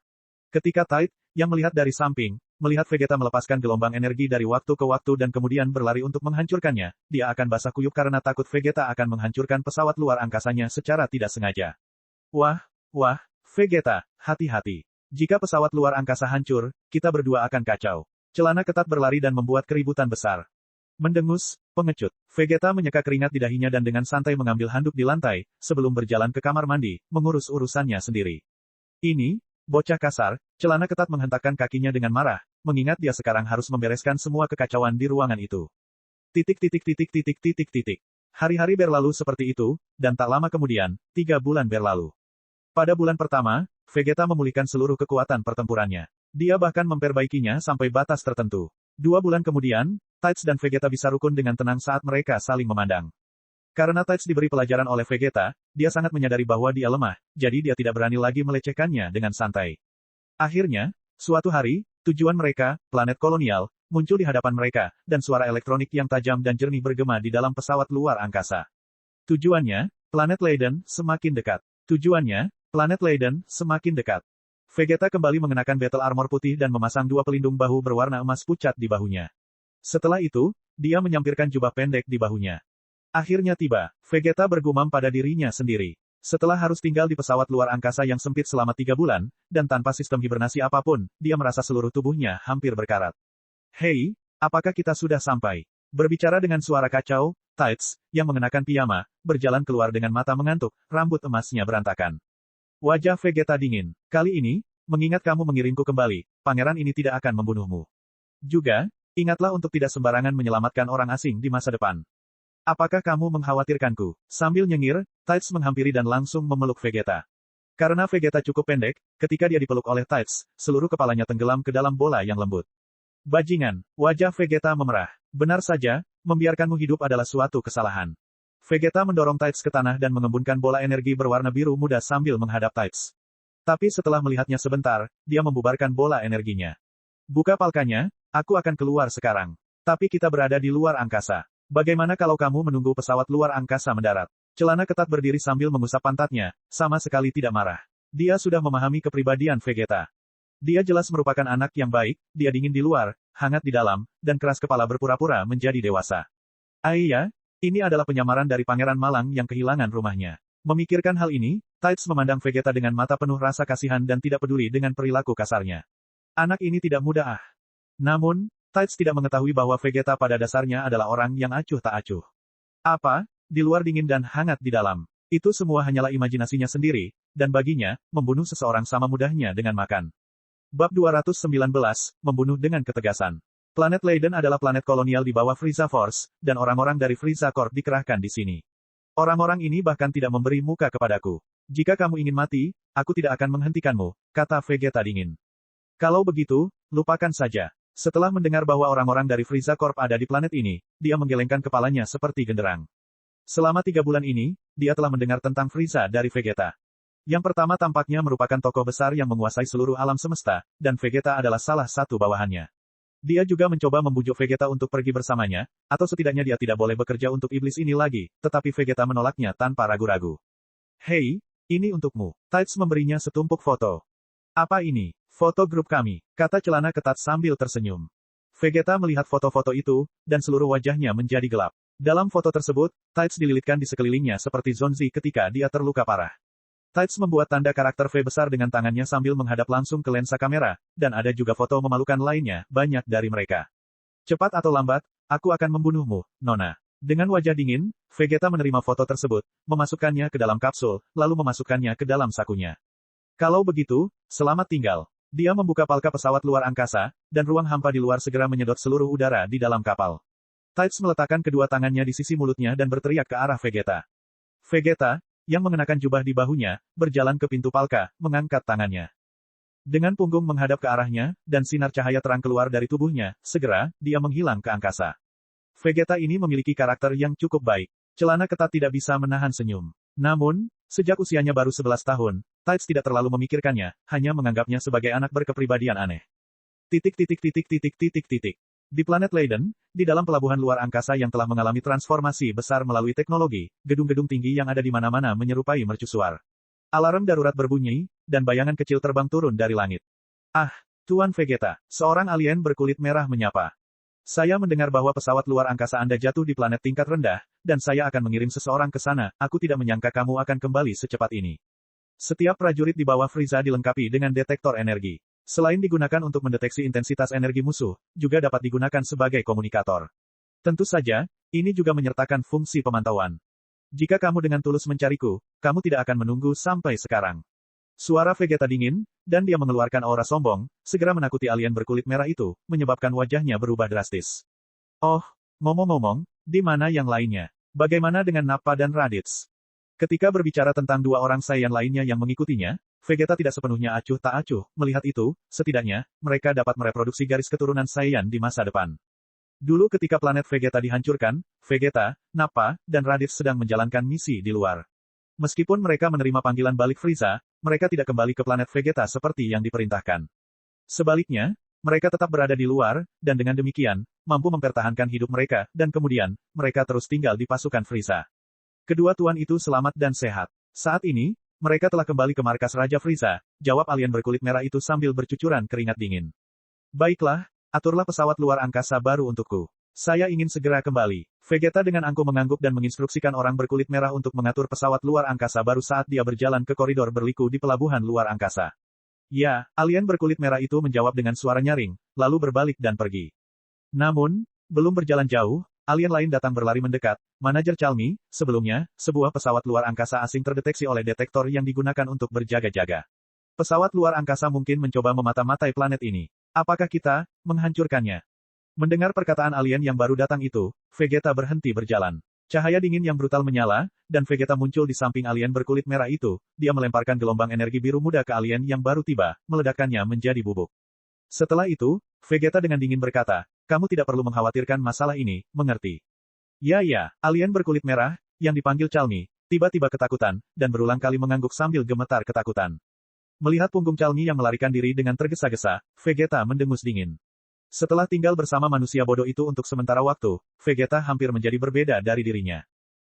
Ketika Tides, yang melihat dari samping, melihat Vegeta melepaskan gelombang energi dari waktu ke waktu dan kemudian berlari untuk menghancurkannya, dia akan basah kuyup karena takut Vegeta akan menghancurkan pesawat luar angkasanya secara tidak sengaja. Wah, Vegeta, hati-hati. Jika pesawat luar angkasa hancur, kita berdua akan kacau. Celana ketat berlari dan membuat keributan besar. Mendengus, pengecut, Vegeta menyeka keringat di dahinya dan dengan santai mengambil handuk di lantai, sebelum berjalan ke kamar mandi, mengurus urusannya sendiri. Ini, bocah kasar, celana ketat menghentakkan kakinya dengan marah, mengingat dia sekarang harus membereskan semua kekacauan di ruangan itu. Titik titik titik titik titik titik. Hari-hari berlalu seperti itu, dan tak lama kemudian, 3 bulan berlalu. Pada bulan pertama, Vegeta memulihkan seluruh kekuatan pertempurannya. Dia bahkan memperbaikinya sampai batas tertentu. 2 bulan kemudian, Tides dan Vegeta bisa rukun dengan tenang saat mereka saling memandang. Karena Tides diberi pelajaran oleh Vegeta, dia sangat menyadari bahwa dia lemah, jadi dia tidak berani lagi melecehkannya dengan santai. Akhirnya, suatu hari, tujuan mereka, planet kolonial, muncul di hadapan mereka, dan suara elektronik yang tajam dan jernih bergema di dalam pesawat luar angkasa. Tujuannya, planet Leiden, semakin dekat. Tujuannya, planet Leiden, semakin dekat. Vegeta kembali mengenakan battle armor putih dan memasang 2 pelindung bahu berwarna emas pucat di bahunya. Setelah itu, dia menyampirkan jubah pendek di bahunya. Akhirnya tiba, Vegeta bergumam pada dirinya sendiri. Setelah harus tinggal di pesawat luar angkasa yang sempit selama 3 bulan, dan tanpa sistem hibernasi apapun, dia merasa seluruh tubuhnya hampir berkarat. Hei, apakah kita sudah sampai? Berbicara dengan suara kacau, Tides, yang mengenakan piyama, berjalan keluar dengan mata mengantuk, rambut emasnya berantakan. Wajah Vegeta dingin. Kali ini, mengingat kamu mengirimku kembali, pangeran ini tidak akan membunuhmu. Juga, ingatlah untuk tidak sembarangan menyelamatkan orang asing di masa depan. Apakah kamu mengkhawatirkanku? Sambil nyengir, Tides menghampiri dan langsung memeluk Vegeta. Karena Vegeta cukup pendek, ketika dia dipeluk oleh Tides, seluruh kepalanya tenggelam ke dalam bola yang lembut. Bajingan, wajah Vegeta memerah. Benar saja, membiarkanmu hidup adalah suatu kesalahan. Vegeta mendorong Tides ke tanah dan mengembunkan bola energi berwarna biru muda sambil menghadap Tides. Tapi setelah melihatnya sebentar, dia membubarkan bola energinya. Buka palkanya, aku akan keluar sekarang. Tapi kita berada di luar angkasa. Bagaimana kalau kamu menunggu pesawat luar angkasa mendarat? Celana ketat berdiri sambil mengusap pantatnya, sama sekali tidak marah. Dia sudah memahami kepribadian Vegeta. Dia jelas merupakan anak yang baik, dia dingin di luar, hangat di dalam, dan keras kepala berpura-pura menjadi dewasa. Iya, ini adalah penyamaran dari Pangeran Malang yang kehilangan rumahnya. Memikirkan hal ini, Tides memandang Vegeta dengan mata penuh rasa kasihan dan tidak peduli dengan perilaku kasarnya. Anak ini tidak muda ah. Namun, Tides tidak mengetahui bahwa Vegeta pada dasarnya adalah orang yang acuh tak acuh. Apa? Di luar dingin dan hangat di dalam. Itu semua hanyalah imajinasinya sendiri, dan baginya, membunuh seseorang sama mudahnya dengan makan. Bab 219, Membunuh dengan Ketegasan. Planet Leiden adalah planet kolonial di bawah Frieza Force, dan orang-orang dari Frieza Corp dikerahkan di sini. Orang-orang ini bahkan tidak memberi muka kepadaku. Jika kamu ingin mati, aku tidak akan menghentikanmu, kata Vegeta dingin. Kalau begitu, lupakan saja. Setelah mendengar bahwa orang-orang dari Frieza Corp ada di planet ini, dia menggelengkan kepalanya seperti genderang. Selama 3 bulan ini, dia telah mendengar tentang Frieza dari Vegeta. Yang pertama tampaknya merupakan tokoh besar yang menguasai seluruh alam semesta, dan Vegeta adalah salah satu bawahannya. Dia juga mencoba membujuk Vegeta untuk pergi bersamanya, atau setidaknya dia tidak boleh bekerja untuk iblis ini lagi, tetapi Vegeta menolaknya tanpa ragu-ragu. Hei, ini untukmu. Tides memberinya setumpuk foto. Apa ini? Foto grup kami, kata celana ketat sambil tersenyum. Vegeta melihat foto-foto itu, dan seluruh wajahnya menjadi gelap. Dalam foto tersebut, Tides dililitkan di sekelilingnya seperti Zonzi ketika dia terluka parah. Tides membuat tanda karakter V besar dengan tangannya sambil menghadap langsung ke lensa kamera, dan ada juga foto memalukan lainnya, banyak dari mereka. Cepat atau lambat, aku akan membunuhmu, Nona. Dengan wajah dingin, Vegeta menerima foto tersebut, memasukkannya ke dalam kapsul, lalu memasukkannya ke dalam sakunya. Kalau begitu, selamat tinggal. Dia membuka palka pesawat luar angkasa, dan ruang hampa di luar segera menyedot seluruh udara di dalam kapal. Tides meletakkan kedua tangannya di sisi mulutnya dan berteriak ke arah Vegeta. Vegeta, yang mengenakan jubah di bahunya, berjalan ke pintu palka, mengangkat tangannya. Dengan punggung menghadap ke arahnya, dan sinar cahaya terang keluar dari tubuhnya, segera, dia menghilang ke angkasa. Vegeta ini memiliki karakter yang cukup baik. Celana ketat tidak bisa menahan senyum. Namun, sejak usianya baru 11 tahun, Tides tidak terlalu memikirkannya, hanya menganggapnya sebagai anak berkepribadian aneh. Titik. Di planet Leiden, di dalam pelabuhan luar angkasa yang telah mengalami transformasi besar melalui teknologi, gedung-gedung tinggi yang ada di mana-mana menyerupai mercusuar. Alarm darurat berbunyi, dan bayangan kecil terbang turun dari langit. Ah, Tuan Vegeta, seorang alien berkulit merah menyapa. Saya mendengar bahwa pesawat luar angkasa Anda jatuh di planet tingkat rendah, dan saya akan mengirim seseorang ke sana, aku tidak menyangka kamu akan kembali secepat ini. Setiap prajurit di bawah Frieza dilengkapi dengan detektor energi. Selain digunakan untuk mendeteksi intensitas energi musuh, juga dapat digunakan sebagai komunikator. Tentu saja, ini juga menyertakan fungsi pemantauan. Jika kamu dengan tulus mencariku, kamu tidak akan menunggu sampai sekarang. Suara Vegeta dingin, dan dia mengeluarkan aura sombong, segera menakuti alien berkulit merah itu, menyebabkan wajahnya berubah drastis. Oh, Ngomong-ngomong, di mana yang lainnya? Bagaimana dengan Nappa dan Raditz? Ketika berbicara tentang dua orang Saiyan lainnya yang mengikutinya, Vegeta tidak sepenuhnya acuh tak acuh. Melihat itu, setidaknya, mereka dapat mereproduksi garis keturunan Saiyan di masa depan. Dulu ketika planet Vegeta dihancurkan, Vegeta, Nappa, dan Raditz sedang menjalankan misi di luar. Meskipun mereka menerima panggilan balik Frieza, mereka tidak kembali ke planet Vegeta seperti yang diperintahkan. Sebaliknya, mereka tetap berada di luar, dan dengan demikian, mampu mempertahankan hidup mereka, dan kemudian, mereka terus tinggal di pasukan Frieza. Kedua tuan itu selamat dan sehat. Saat ini, mereka telah kembali ke markas Raja Frieza, jawab alien berkulit merah itu sambil bercucuran keringat dingin. Baiklah, aturlah pesawat luar angkasa baru untukku. Saya ingin segera kembali. Vegeta dengan angkuh mengangguk dan menginstruksikan orang berkulit merah untuk mengatur pesawat luar angkasa baru saat dia berjalan ke koridor berliku di pelabuhan luar angkasa. Ya, alien berkulit merah itu menjawab dengan suara nyaring, lalu berbalik dan pergi. Namun, belum berjalan jauh, alien lain datang berlari mendekat. Manajer Chalmi, sebelumnya, sebuah pesawat luar angkasa asing terdeteksi oleh detektor yang digunakan untuk berjaga-jaga. Pesawat luar angkasa mungkin mencoba memata-matai planet ini. Apakah kita menghancurkannya? Mendengar perkataan alien yang baru datang itu, Vegeta berhenti berjalan. Cahaya dingin yang brutal menyala, dan Vegeta muncul di samping alien berkulit merah itu. Dia melemparkan gelombang energi biru muda ke alien yang baru tiba, meledakkannya menjadi bubuk. Setelah itu, Vegeta dengan dingin berkata, kamu tidak perlu mengkhawatirkan masalah ini, mengerti? Ya, alien berkulit merah, yang dipanggil Chalmi, tiba-tiba ketakutan, dan berulang kali mengangguk sambil gemetar ketakutan. Melihat punggung Chalmi yang melarikan diri dengan tergesa-gesa, Vegeta mendengus dingin. Setelah tinggal bersama manusia bodoh itu untuk sementara waktu, Vegeta hampir menjadi berbeda dari dirinya.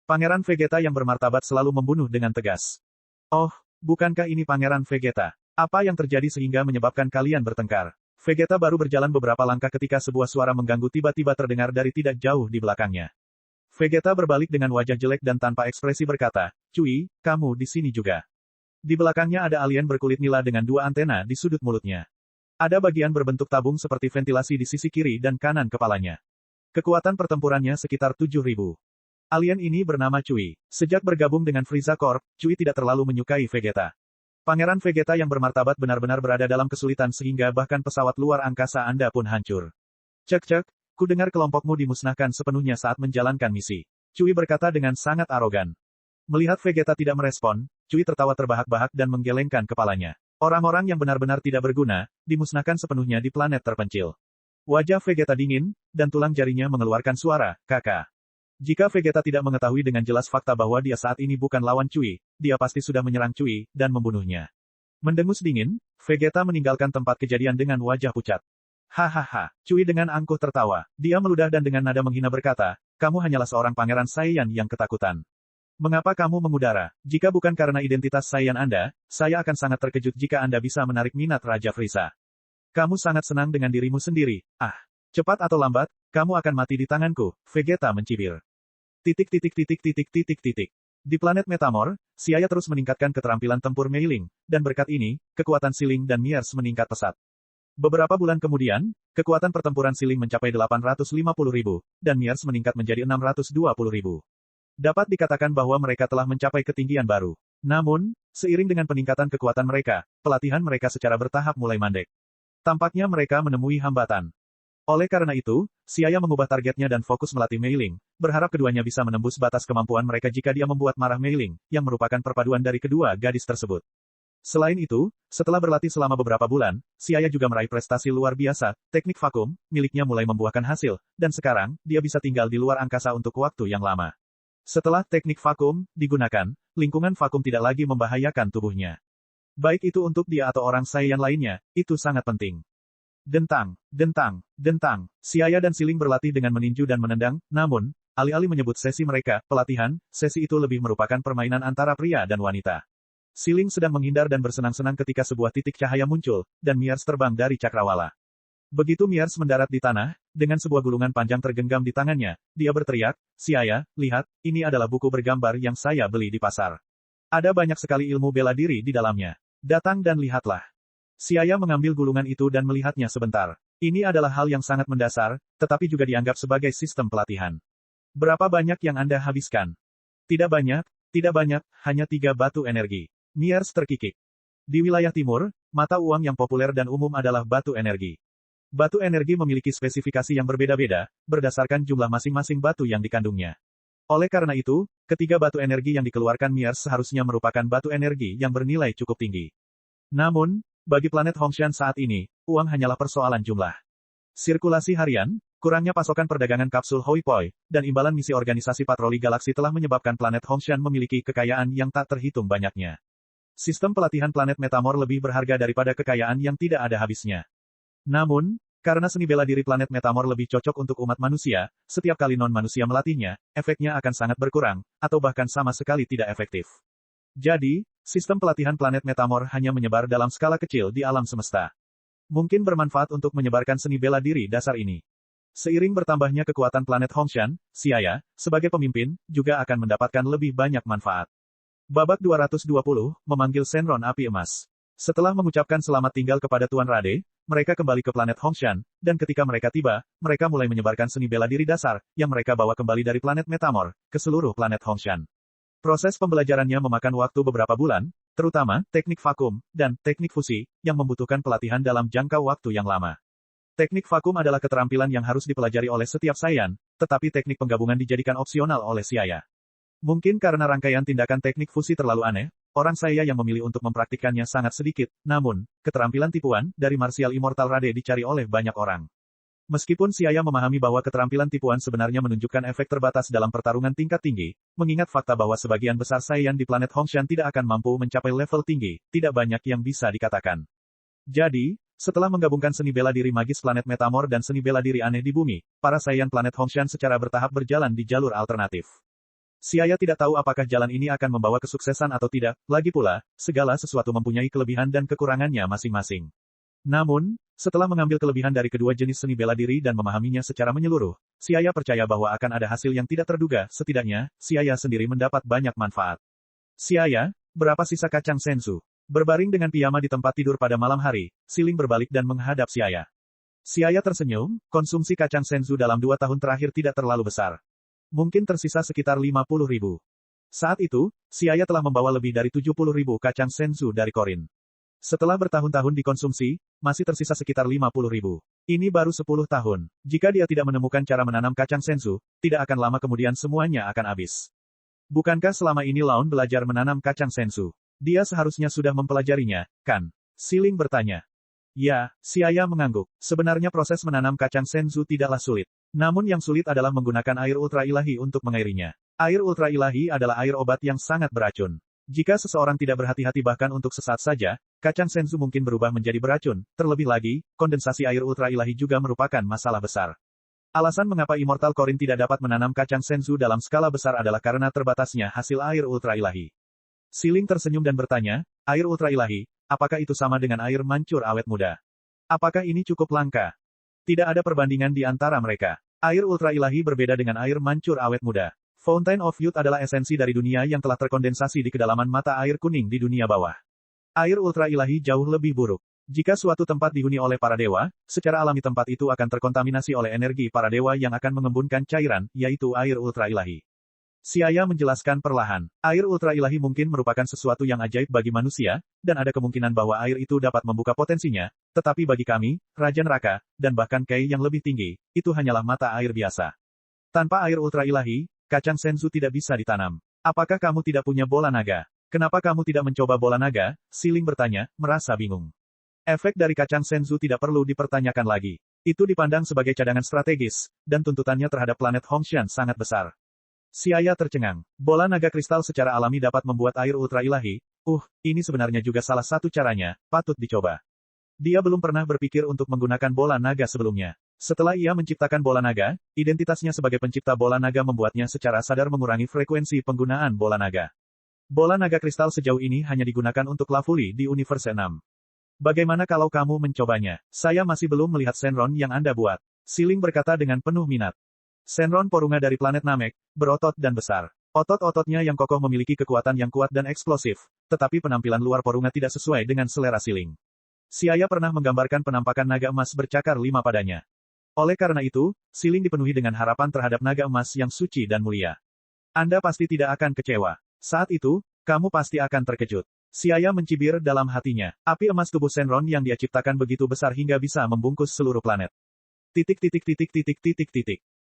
Pangeran Vegeta yang bermartabat selalu membunuh dengan tegas. Oh, bukankah ini Pangeran Vegeta? Apa yang terjadi sehingga menyebabkan kalian bertengkar? Vegeta baru berjalan beberapa langkah ketika sebuah suara mengganggu tiba-tiba terdengar dari tidak jauh di belakangnya. Vegeta berbalik dengan wajah jelek dan tanpa ekspresi berkata, Cui, kamu di sini juga. Di belakangnya ada alien berkulit nila dengan dua antena di sudut mulutnya. Ada bagian berbentuk tabung seperti ventilasi di sisi kiri dan kanan kepalanya. Kekuatan pertempurannya sekitar 7.000. Alien ini bernama Cui. Sejak bergabung dengan Frieza Corp, Cui tidak terlalu menyukai Vegeta. Pangeran Vegeta yang bermartabat benar-benar berada dalam kesulitan sehingga bahkan pesawat luar angkasa Anda pun hancur. Cek, ku dengar kelompokmu dimusnahkan sepenuhnya saat menjalankan misi. Cui berkata dengan sangat arogan. Melihat Vegeta tidak merespon, Cui tertawa terbahak-bahak dan menggelengkan kepalanya. Orang-orang yang benar-benar tidak berguna, dimusnahkan sepenuhnya di planet terpencil. Wajah Vegeta dingin, dan tulang jarinya mengeluarkan suara, kakak. Jika Vegeta tidak mengetahui dengan jelas fakta bahwa dia saat ini bukan lawan Cui, dia pasti sudah menyerang Cui, dan membunuhnya. Mendengus dingin, Vegeta meninggalkan tempat kejadian dengan wajah pucat. Hahaha, Cui dengan angkuh tertawa. Dia meludah dan dengan nada menghina berkata, kamu hanyalah seorang pangeran Saiyan yang ketakutan. Mengapa kamu mengudara? Jika bukan karena identitas Saiyan Anda, saya akan sangat terkejut jika Anda bisa menarik minat Raja Frieza. Kamu sangat senang dengan dirimu sendiri. Cepat atau lambat, kamu akan mati di tanganku, Vegeta mencibir. Di planet Metamor, Siaya terus meningkatkan keterampilan tempur Mei Ling, dan berkat ini, kekuatan Siling dan Miers meningkat pesat. Beberapa bulan kemudian, kekuatan pertempuran Siling mencapai 850.000, dan Miers meningkat menjadi 620.000. Dapat dikatakan bahwa mereka telah mencapai ketinggian baru. Namun, seiring dengan peningkatan kekuatan mereka, pelatihan mereka secara bertahap mulai mandek. Tampaknya mereka menemui hambatan. Oleh karena itu, Siaya mengubah targetnya dan fokus melatih Mei Ling, berharap keduanya bisa menembus batas kemampuan mereka jika dia membuat marah Mei Ling, yang merupakan perpaduan dari kedua gadis tersebut. Selain itu, setelah berlatih selama beberapa bulan, Siaya juga meraih prestasi luar biasa, teknik vakum, miliknya mulai membuahkan hasil, dan sekarang, dia bisa tinggal di luar angkasa untuk waktu yang lama. Setelah teknik vakum digunakan, lingkungan vakum tidak lagi membahayakan tubuhnya. Baik itu untuk dia atau orang Saiyan lainnya, itu sangat penting. Dentang. Siaya dan Siling berlatih dengan meninju dan menendang, namun, alih-alih menyebut sesi mereka, pelatihan, sesi itu lebih merupakan permainan antara pria dan wanita. Siling sedang menghindar dan bersenang-senang ketika sebuah titik cahaya muncul, dan Miers terbang dari cakrawala. Begitu Miers mendarat di tanah, dengan sebuah gulungan panjang tergenggam di tangannya, dia berteriak, Siaya, lihat, ini adalah buku bergambar yang saya beli di pasar. Ada banyak sekali ilmu bela diri di dalamnya. Datang dan lihatlah. Siaya mengambil gulungan itu dan melihatnya sebentar. Ini adalah hal yang sangat mendasar, tetapi juga dianggap sebagai sistem pelatihan. Berapa banyak yang Anda habiskan? Tidak banyak, hanya 3 batu energi. Miers terkikik. Di wilayah timur, mata uang yang populer dan umum adalah batu energi. Batu energi memiliki spesifikasi yang berbeda-beda, berdasarkan jumlah masing-masing batu yang dikandungnya. Oleh karena itu, ketiga batu energi yang dikeluarkan Miers seharusnya merupakan batu energi yang bernilai cukup tinggi. Namun, bagi planet Hongshan saat ini, uang hanyalah persoalan jumlah. Sirkulasi harian, kurangnya pasokan perdagangan kapsul Hoi Poi, dan imbalan misi organisasi patroli galaksi telah menyebabkan planet Hongshan memiliki kekayaan yang tak terhitung banyaknya. Sistem pelatihan planet Metamor lebih berharga daripada kekayaan yang tidak ada habisnya. Namun, karena seni bela diri planet Metamor lebih cocok untuk umat manusia, setiap kali non-manusia melatihnya, efeknya akan sangat berkurang, atau bahkan sama sekali tidak efektif. Jadi, sistem pelatihan planet Metamor hanya menyebar dalam skala kecil di alam semesta. Mungkin bermanfaat untuk menyebarkan seni bela diri dasar ini. Seiring bertambahnya kekuatan planet Hongshan, Xia, sebagai pemimpin, juga akan mendapatkan lebih banyak manfaat. Babak 220, memanggil Shenron Api Emas. Setelah mengucapkan selamat tinggal kepada Tuan Rade, mereka kembali ke planet Hongshan, dan ketika mereka tiba, mereka mulai menyebarkan seni bela diri dasar, yang mereka bawa kembali dari planet Metamor, ke seluruh planet Hongshan. Proses pembelajarannya memakan waktu beberapa bulan, terutama, teknik vakum, dan teknik fusi, yang membutuhkan pelatihan dalam jangka waktu yang lama. Teknik vakum adalah keterampilan yang harus dipelajari oleh setiap Saiyan, tetapi teknik penggabungan dijadikan opsional oleh Xia. Mungkin karena rangkaian tindakan teknik fusi terlalu aneh, orang saya yang memilih untuk mempraktikkannya sangat sedikit, namun, keterampilan tipuan dari Martial Immortal Rade dicari oleh banyak orang. Meskipun Xia memahami bahwa keterampilan tipuan sebenarnya menunjukkan efek terbatas dalam pertarungan tingkat tinggi, mengingat fakta bahwa sebagian besar Saiyan di planet Hongshan tidak akan mampu mencapai level tinggi, tidak banyak yang bisa dikatakan. Jadi, setelah menggabungkan seni bela diri magis planet Metamor dan seni bela diri aneh di bumi, para Saiyan planet Hongshan secara bertahap berjalan di jalur alternatif. Xia tidak tahu apakah jalan ini akan membawa kesuksesan atau tidak, lagi pula, segala sesuatu mempunyai kelebihan dan kekurangannya masing-masing. Namun, setelah mengambil kelebihan dari kedua jenis seni bela diri dan memahaminya secara menyeluruh, Xia percaya bahwa akan ada hasil yang tidak terduga, setidaknya, Xia sendiri mendapat banyak manfaat. Xia, berapa sisa kacang senzu? Berbaring dengan piyama di tempat tidur pada malam hari, Siling berbalik dan menghadap Xia. Xia tersenyum, konsumsi kacang senzu dalam 2 tahun terakhir tidak terlalu besar. Mungkin tersisa sekitar 50.000. Saat itu, Xia telah membawa lebih dari 70.000 kacang senzu dari Korin. Setelah bertahun-tahun dikonsumsi, masih tersisa sekitar 50.000. Ini baru 10 tahun. Jika dia tidak menemukan cara menanam kacang senzu, tidak akan lama kemudian semuanya akan habis. Bukankah selama ini Laun belajar menanam kacang senzu? Dia seharusnya sudah mempelajarinya, kan? Siling bertanya. Ya, Xia mengangguk. Sebenarnya proses menanam kacang senzu tidaklah sulit. Namun yang sulit adalah menggunakan air ultra ilahi untuk mengairinya. Air ultra ilahi adalah air obat yang sangat beracun. Jika seseorang tidak berhati-hati bahkan untuk sesaat saja, kacang senzu mungkin berubah menjadi beracun. Terlebih lagi, kondensasi air ultra ilahi juga merupakan masalah besar. Alasan mengapa Immortal Korin tidak dapat menanam kacang senzu dalam skala besar adalah karena terbatasnya hasil air ultra ilahi. Siling tersenyum dan bertanya, air ultra ilahi, apakah itu sama dengan air mancur awet muda? Apakah ini cukup langka? Tidak ada perbandingan di antara mereka. Air ultra ilahi berbeda dengan air mancur awet muda. Fountain of Youth adalah esensi dari dunia yang telah terkondensasi di kedalaman mata air kuning di dunia bawah. Air ultra ilahi jauh lebih buruk. Jika suatu tempat dihuni oleh para dewa, secara alami tempat itu akan terkontaminasi oleh energi para dewa yang akan mengembunkan cairan, yaitu air ultra ilahi. Xia menjelaskan perlahan, air ultra ilahi mungkin merupakan sesuatu yang ajaib bagi manusia, dan ada kemungkinan bahwa air itu dapat membuka potensinya, tetapi bagi kami, Raja Neraka, dan bahkan Kei yang lebih tinggi, itu hanyalah mata air biasa. Tanpa air ultra ilahi, kacang senzu tidak bisa ditanam. Apakah kamu tidak punya bola naga? Kenapa kamu tidak mencoba bola naga? Siling bertanya, merasa bingung. Efek dari kacang senzu tidak perlu dipertanyakan lagi. Itu dipandang sebagai cadangan strategis, dan tuntutannya terhadap planet Hongshan sangat besar. Xia tercengang. Bola naga kristal secara alami dapat membuat air ultra ilahi. Ini sebenarnya juga salah satu caranya, patut dicoba. Dia belum pernah berpikir untuk menggunakan bola naga sebelumnya. Setelah ia menciptakan bola naga, identitasnya sebagai pencipta bola naga membuatnya secara sadar mengurangi frekuensi penggunaan bola naga. Bola naga kristal sejauh ini hanya digunakan untuk Lavuli di Universe 6. Bagaimana kalau kamu mencobanya? Saya masih belum melihat Shenron yang Anda buat. Siling berkata dengan penuh minat. Shenron porunga dari planet Namek, berotot dan besar. Otot-ototnya yang kokoh memiliki kekuatan yang kuat dan eksplosif, tetapi penampilan luar porunga tidak sesuai dengan selera Siling. Xia pernah menggambarkan penampakan naga emas bercakar 5 padanya. Oleh karena itu, Siling dipenuhi dengan harapan terhadap naga emas yang suci dan mulia. Anda pasti tidak akan kecewa. Saat itu, kamu pasti akan terkejut. Siaya mencibir dalam hatinya. Api emas tubuh Shenron yang dia ciptakan begitu besar hingga bisa membungkus seluruh planet.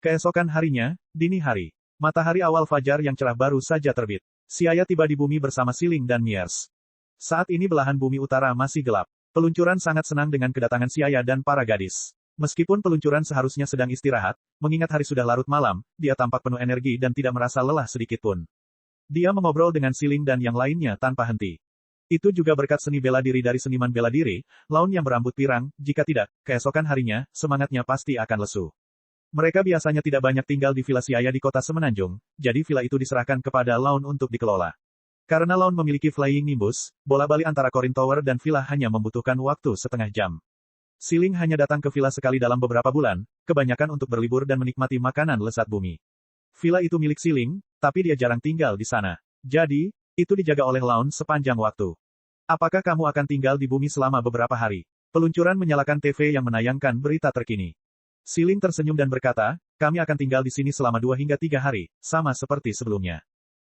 Keesokan harinya, dini hari. Matahari awal fajar yang cerah baru saja terbit. Siaya tiba di bumi bersama Siling dan Miers. Saat ini belahan bumi utara masih gelap. Peluncuran sangat senang dengan kedatangan Siaya dan para gadis. Meskipun peluncuran seharusnya sedang istirahat, mengingat hari sudah larut malam, dia tampak penuh energi dan tidak merasa lelah sedikitpun. Dia mengobrol dengan Siling dan yang lainnya tanpa henti. Itu juga berkat seni bela diri dari seniman bela diri, Laun yang berambut pirang, jika tidak, keesokan harinya, semangatnya pasti akan lesu. Mereka biasanya tidak banyak tinggal di Villa Siaya di kota Semenanjung, jadi villa itu diserahkan kepada Laun untuk dikelola. Karena Laun memiliki Flying Nimbus, bola-balik antara Corin Tower dan villa hanya membutuhkan waktu setengah jam. Siling hanya datang ke villa sekali dalam beberapa bulan, kebanyakan untuk berlibur dan menikmati makanan lezat bumi. Villa itu milik Siling, tapi dia jarang tinggal di sana. Jadi, itu dijaga oleh Laun sepanjang waktu. Apakah kamu akan tinggal di bumi selama beberapa hari? Peluncuran menyalakan TV yang menayangkan berita terkini. Siling tersenyum dan berkata, kami akan tinggal di sini selama 2 hingga 3 hari, sama seperti sebelumnya.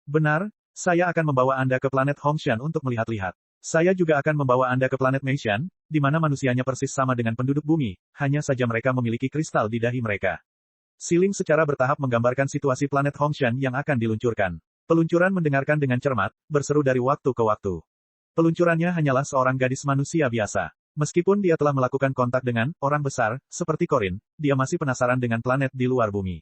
Benar, saya akan membawa Anda ke planet Hongshan untuk melihat-lihat. Saya juga akan membawa Anda ke planet Meishan, di mana manusianya persis sama dengan penduduk bumi, hanya saja mereka memiliki kristal di dahi mereka. Siling secara bertahap menggambarkan situasi planet Hongshan yang akan diluncurkan. Peluncuran mendengarkan dengan cermat, berseru dari waktu ke waktu. Peluncurannya hanyalah seorang gadis manusia biasa. Meskipun dia telah melakukan kontak dengan orang besar, seperti Corin, dia masih penasaran dengan planet di luar bumi.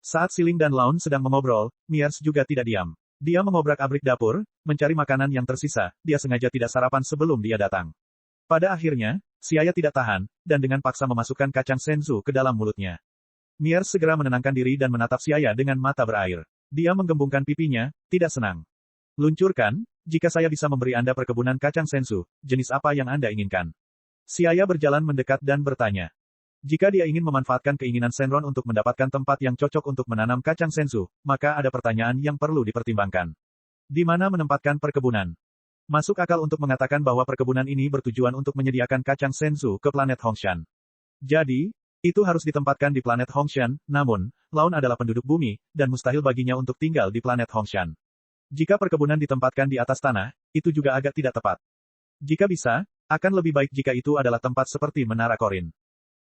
Saat Siling dan Laun sedang mengobrol, Miers juga tidak diam. Dia mengobrak-abrik dapur, mencari makanan yang tersisa, dia sengaja tidak sarapan sebelum dia datang. Pada akhirnya, Siaya tidak tahan, dan dengan paksa memasukkan kacang senzu ke dalam mulutnya. Miers segera menenangkan diri dan menatap Siaya dengan mata berair. Dia menggembungkan pipinya, tidak senang. Luncurkan, jika saya bisa memberi Anda perkebunan kacang senzu, jenis apa yang Anda inginkan? Siaya berjalan mendekat dan bertanya. Jika dia ingin memanfaatkan keinginan Shenron untuk mendapatkan tempat yang cocok untuk menanam kacang senzu, maka ada pertanyaan yang perlu dipertimbangkan. Di mana menempatkan perkebunan? Masuk akal untuk mengatakan bahwa perkebunan ini bertujuan untuk menyediakan kacang senzu ke planet Hongshan. Jadi, itu harus ditempatkan di planet Hongshan, namun, Laun adalah penduduk bumi, dan mustahil baginya untuk tinggal di planet Hongshan. Jika perkebunan ditempatkan di atas tanah, itu juga agak tidak tepat. Jika bisa, akan lebih baik jika itu adalah tempat seperti Menara Corin.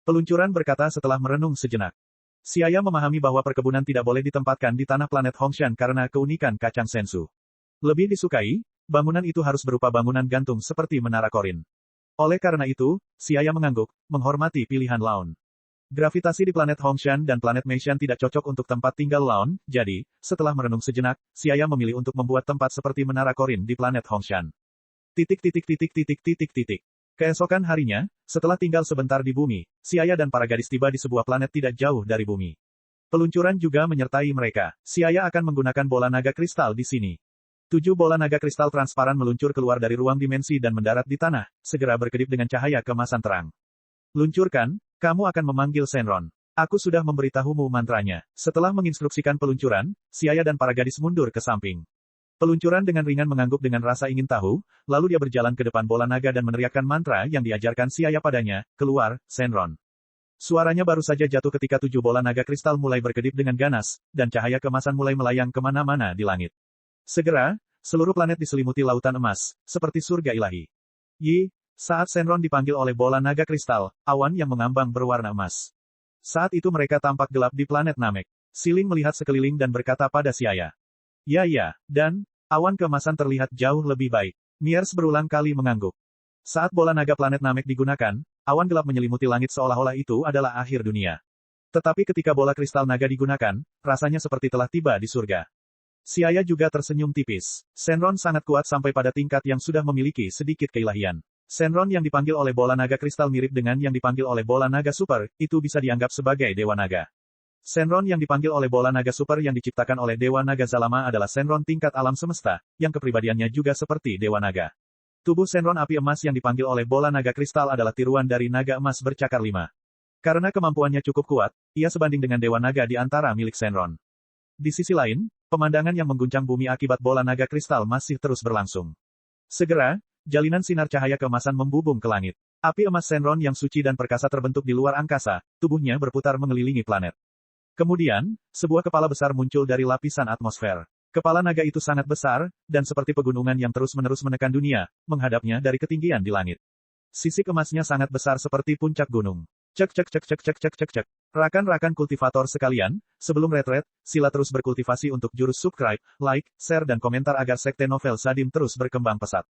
Peluncuran berkata setelah merenung sejenak. Siaya memahami bahwa perkebunan tidak boleh ditempatkan di tanah planet Hongshan karena keunikan kacang senzu. Lebih disukai, bangunan itu harus berupa bangunan gantung seperti Menara Corin. Oleh karena itu, Siaya mengangguk, menghormati pilihan Laun. Gravitasi di planet Hongshan dan planet Meishan tidak cocok untuk tempat tinggal Laun, jadi, setelah merenung sejenak, Siaya memilih untuk membuat tempat seperti Menara Corin di planet Hongshan. Keesokan harinya, setelah tinggal sebentar di bumi, Siaya dan para gadis tiba di sebuah planet tidak jauh dari bumi. Peluncuran juga menyertai mereka. Siaya akan menggunakan bola naga kristal di sini. 7 bola naga kristal transparan meluncur keluar dari ruang dimensi dan mendarat di tanah, segera berkedip dengan cahaya kemasan terang. Luncurkan, kamu akan memanggil Shenron. Aku sudah memberitahumu mantranya. Setelah menginstruksikan peluncuran, Siaya dan para gadis mundur ke samping. Peluncuran dengan ringan mengangguk dengan rasa ingin tahu, lalu dia berjalan ke depan bola naga dan meneriakkan mantra yang diajarkan Siaya padanya, keluar, Shenron. Suaranya baru saja jatuh ketika 7 bola naga kristal mulai berkedip dengan ganas, dan cahaya kemasan mulai melayang kemana-mana di langit. Segera, seluruh planet diselimuti lautan emas, seperti surga ilahi. Saat Shenron dipanggil oleh bola naga kristal, awan yang mengambang berwarna emas. Saat itu mereka tampak gelap di planet Namek. Siling melihat sekeliling dan berkata pada Siaya. Ya, dan, awan kemasan terlihat jauh lebih baik. Miers berulang kali mengangguk. Saat bola naga planet Namek digunakan, awan gelap menyelimuti langit seolah-olah itu adalah akhir dunia. Tetapi ketika bola kristal naga digunakan, rasanya seperti telah tiba di surga. Siaya juga tersenyum tipis. Shenron sangat kuat sampai pada tingkat yang sudah memiliki sedikit keilahian. Shenron yang dipanggil oleh bola naga kristal mirip dengan yang dipanggil oleh bola naga super, itu bisa dianggap sebagai dewa naga. Shenron yang dipanggil oleh bola naga super yang diciptakan oleh Dewa Naga Zalama adalah Shenron tingkat alam semesta, yang kepribadiannya juga seperti Dewa Naga. Tubuh Shenron api emas yang dipanggil oleh bola naga kristal adalah tiruan dari naga emas bercakar 5. Karena kemampuannya cukup kuat, ia sebanding dengan Dewa Naga di antara milik Shenron. Di sisi lain, pemandangan yang mengguncang bumi akibat bola naga kristal masih terus berlangsung. Segera, jalinan sinar cahaya keemasan membubung ke langit. Api emas Shenron yang suci dan perkasa terbentuk di luar angkasa, tubuhnya berputar mengelilingi planet. Kemudian, sebuah kepala besar muncul dari lapisan atmosfer. Kepala naga itu sangat besar, dan seperti pegunungan yang terus-menerus menekan dunia, menghadapnya dari ketinggian di langit. Sisik emasnya sangat besar seperti puncak gunung. Cek cek cek cek cek cek cek cek. Rakan-rakan kultivator sekalian, sebelum retret, sila terus berkultivasi untuk jurus subscribe, like, share dan komentar agar Sekte Novel Sadim terus berkembang pesat.